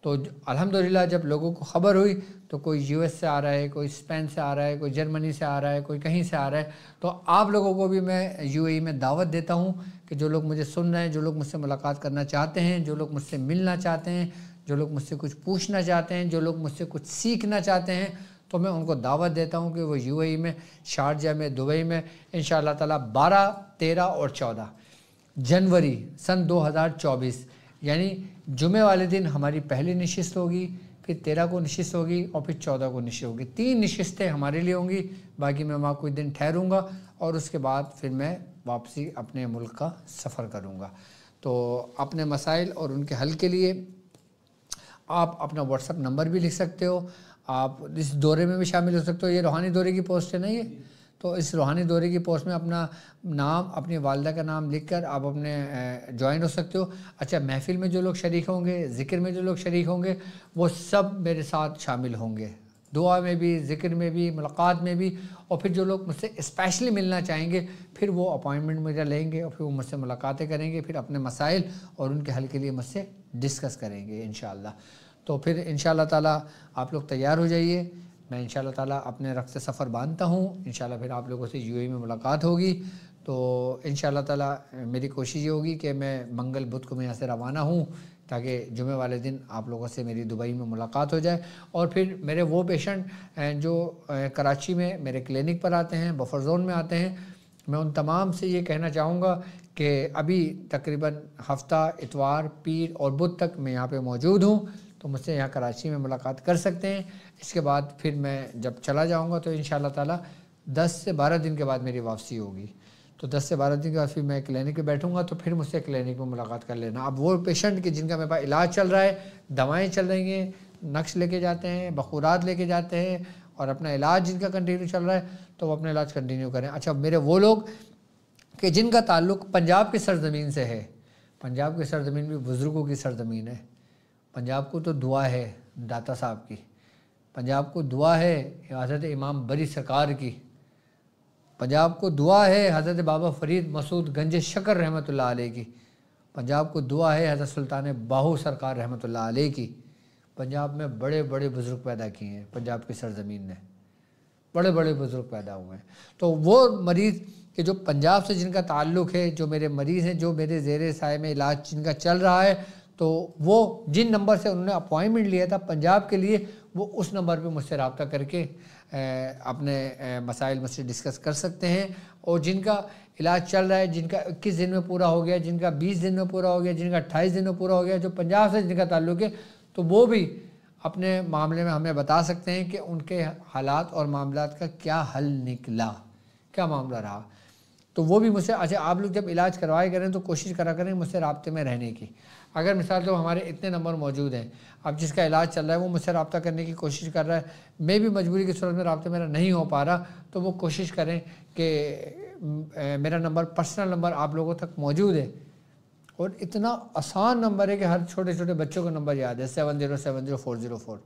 تو الحمدللہ جب لوگوں کو خبر ہوئی تو کوئی US سے آ رہا ہے، کوئی اسپین سے آ رہا ہے، کوئی جرمنی سے آ رہا ہے، کوئی کہیں سے آ رہا ہے، تو آپ لوگوں کو بھی میں UAE میں دعوت دیتا ہوں کہ جو لوگ مجھے سن رہے ہیں، جو لوگ مجھ سے ملاقات کرنا چاہتے ہیں، جو لوگ مجھ سے ملنا چاہتے ہیں، جو لوگ مجھ سے کچھ پوچھنا چاہتے ہیں، جو لوگ مجھ سے کچھ سیکھنا چاہتے ہیں، تو میں ان کو دعوت دیتا ہوں کہ وہ UAE میں، شارجہ میں، دبئی میں انشاءاللہ تعالی 12، 13 اور 14 جنوری سن 2024 یعنی جمعے والے دن ہماری پہلی نشست ہوگی، پھر 13 کو نشست ہوگی، اور پھر 14 کو نشست ہوگی۔ 3 نشستیں ہمارے لیے ہوں گی، باقی میں وہاں کوئی دن ٹھہروں گا، اور اس کے بعد پھر میں واپسی اپنے ملک کا سفر کروں گا۔ تو اپنے مسائل اور ان کے حل کے لیے آپ اپنا واٹس ایپ نمبر بھی لکھ سکتے ہو، آپ اس دورے میں بھی شامل ہو سکتے ہو۔ یہ روحانی دورے کی پوسٹ ہے نا یہ، تو اس روحانی دورے کی پوسٹ میں اپنا نام، اپنی والدہ کا نام لکھ کر آپ اپنے جوائن ہو سکتے ہو۔ اچھا محفل میں جو لوگ شریک ہوں گے، ذکر میں جو لوگ شریک ہوں گے، وہ سب میرے ساتھ شامل ہوں گے، دعا میں بھی، ذکر میں بھی، ملاقات میں بھی، اور پھر جو لوگ مجھ سے اسپیشلی ملنا چاہیں گے پھر وہ اپوائنٹمنٹ میرا لیں گے، اور پھر وہ مجھ سے ملاقاتیں کریں گے، پھر اپنے مسائل اور ان کے حل کے لیے مجھ سے ڈسکس کریں گے انشاءاللہ۔ تو پھر انشاءاللہ تعالی آپ لوگ تیار ہو جائیے، میں انشاءاللہ تعالی اپنے رخت سے سفر باندھتا ہوں، انشاءاللہ پھر آپ لوگوں سے UAE میں ملاقات ہوگی۔ تو انشاءاللہ تعالی میری کوشش یہ ہوگی کہ میں منگل بدھ کو میں یہاں سے روانہ ہوں، تاکہ جمعے والے دن آپ لوگوں سے میری دبئی میں ملاقات ہو جائے، اور پھر میرے وہ پیشنٹ جو کراچی میں میرے کلینک پر آتے ہیں، بفر زون میں آتے ہیں، میں ان تمام سے یہ کہنا چاہوں گا کہ ابھی تقریباً ہفتہ اتوار پیر اور بدھ تک میں یہاں پہ موجود ہوں، تو مجھ سے یہاں کراچی میں ملاقات کر سکتے ہیں۔ اس کے بعد پھر میں جب چلا جاؤں گا تو انشاءاللہ تعالی 10 سے 12 دن کے بعد میری واپسی ہوگی، تو 10 سے 12 دن کے بعد پھر میں کلینک پہ بیٹھوں گا، تو پھر مجھ سے کلینک میں ملاقات کر لینا۔ اب وہ پیشنٹ کے جن کا میرے پاس علاج چل رہا ہے، دوائیں چل رہی ہیں، نقش لے کے جاتے ہیں، بخورات لے کے جاتے ہیں، اور اپنا علاج جن کا کنٹینیو چل رہا ہے تو وہ اپنا علاج کنٹینیو کریں۔ اچھا، میرے وہ لوگ کہ جن کا تعلق پنجاب کی سرزمین سے ہے، پنجاب کی سرزمین بھی بزرگوں کی سرزمین ہے، پنجاب کو تو دعا ہے داتا صاحب کی، پنجاب کو دعا ہے حضرت امام بری سرکار کی، پنجاب کو دعا ہے حضرت بابا فرید مسعود گنج شکر رحمۃ اللہ علیہ کی، پنجاب کو دعا ہے حضرت سلطان باہو سرکار رحمۃ اللہ علیہ کی۔ پنجاب میں بڑے بڑے بزرگ پیدا کیے ہیں، پنجاب کی سرزمین نے بڑے بڑے بزرگ پیدا ہوئے ہیں۔ تو وہ مریض کہ جو پنجاب سے جن کا تعلق ہے، جو میرے مریض ہیں، جو میرے زیر سائے میں علاج جن کا چل رہا ہے، تو وہ جن نمبر سے انہوں نے اپوائنٹمنٹ لیا تھا پنجاب کے لیے، وہ اس نمبر پہ مجھ سے رابطہ کر کے اپنے مسائل مجھ سے ڈسکس کر سکتے ہیں۔ اور جن کا علاج چل رہا ہے، جن کا 21 دن میں پورا ہو گیا، جن کا 20 دن میں پورا ہو گیا، جن کا 28 دن میں پورا ہو گیا، جو پنجاب سے جن کا تعلق ہے، تو وہ بھی اپنے معاملے میں ہمیں بتا سکتے ہیں کہ ان کے حالات اور معاملات کا کیا حل نکلا، کیا معاملہ رہا۔ تو وہ بھی مجھ سے، اچھا آپ لوگ جب علاج کروائے کریں تو کوشش کرا کریں مجھ سے رابطے میں رہنے کی۔ اگر مثال تو ہمارے اتنے نمبر موجود ہیں، اب جس کا علاج چل رہا ہے وہ مجھ سے رابطہ کرنے کی کوشش کر رہا ہے، میں بھی مجبوری کی صورت میں رابطہ میرا نہیں ہو پا رہا، تو وہ کوشش کریں کہ میرا نمبر، پرسنل نمبر آپ لوگوں تک موجود ہے۔ اور اتنا آسان نمبر ہے کہ ہر چھوٹے چھوٹے بچوں کو نمبر یاد ہے، 70700404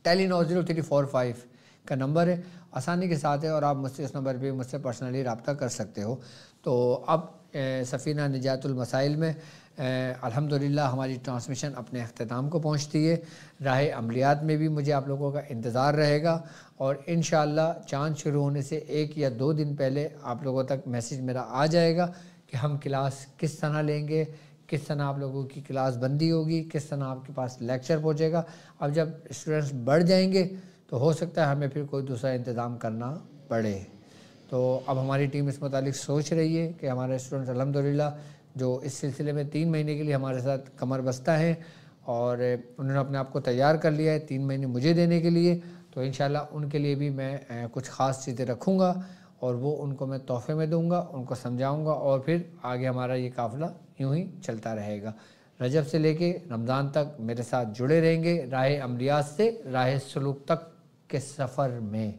ٹیلی 90345 کا نمبر ہے، آسانی کے ساتھ ہے، اور آپ مجھ سے اس نمبر پہ مجھ سے پرسنلی رابطہ کر سکتے ہو۔ تو اب سفینہ نجات المسائل میں الحمدللہ ہماری ٹرانسمیشن اپنے اختتام کو پہنچتی ہے۔ راہ عملیات میں بھی مجھے آپ لوگوں کا انتظار رہے گا، اور انشاءاللہ چاند شروع ہونے سے 1 یا 2 دن پہلے آپ لوگوں تک میسیج میرا آ جائے گا کہ ہم کلاس کس طرح لیں گے، کس طرح آپ لوگوں کی کلاس بندی ہوگی، کس طرح آپ کے پاس لیکچر پہنچے گا۔ اب جب اسٹوڈنٹس بڑھ جائیں گے تو ہو سکتا ہے ہمیں پھر کوئی دوسرا انتظام کرنا پڑے۔ تو اب ہماری ٹیم اس متعلق سوچ رہی ہے کہ ہمارے اسٹوڈنٹس الحمدللہ جو اس سلسلے میں 3 مہینے کے لیے ہمارے ساتھ کمر بستہ ہیں، اور انہوں نے اپنے آپ کو تیار کر لیا ہے 3 مہینے مجھے دینے کے لیے، تو انشاءاللہ ان کے لیے بھی میں کچھ خاص چیزیں رکھوں گا، اور وہ ان کو میں تحفے میں دوں گا، ان کو سمجھاؤں گا، اور پھر آگے ہمارا یہ قافلہ یوں ہی چلتا رہے گا۔ رجب سے لے کے رمضان تک میرے ساتھ جڑے رہیں گے، راہ عملیات سے راہ سلوک تک کے سفر میں۔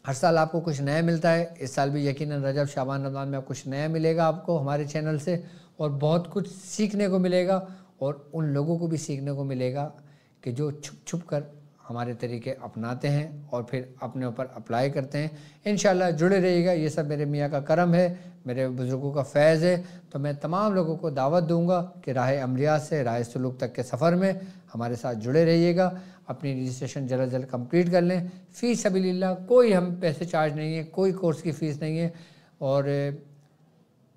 ہر سال آپ کو کچھ نیا ملتا ہے، اس سال بھی یقیناً رجب شعبان رمضان میں کچھ نیا ملے گا آپ کو ہمارے چینل سے، اور بہت کچھ سیکھنے کو ملے گا، اور ان لوگوں کو بھی سیکھنے کو ملے گا کہ جو چھپ چھپ کر ہمارے طریقے اپناتے ہیں اور پھر اپنے اوپر اپلائی کرتے ہیں۔ انشاءاللہ جڑے رہیے گا، یہ سب میرے میاں کا کرم ہے، میرے بزرگوں کا فیض ہے۔ تو میں تمام لوگوں کو دعوت دوں گا کہ راہ عملیات سے راہ سلوک تک کے سفر میں ہمارے ساتھ جڑے رہیے گا، اپنی رجسٹریشن جلد جلد کمپلیٹ کر لیں۔ فی سبیل اللہ کوئی ہم پیسے چارج نہیں ہے، کوئی کورس کی فیس نہیں ہے، اور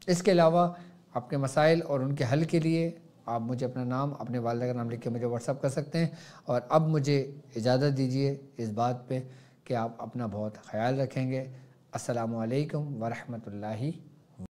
اس کے علاوہ آپ کے مسائل اور ان کے حل کے لیے آپ مجھے اپنا نام، اپنے والدہ کا نام لکھ کے مجھے واٹس ایپ کر سکتے ہیں۔ اور اب مجھے اجازت دیجیے اس بات پہ کہ آپ اپنا بہت خیال رکھیں گے۔ السلام علیکم ورحمۃ اللہ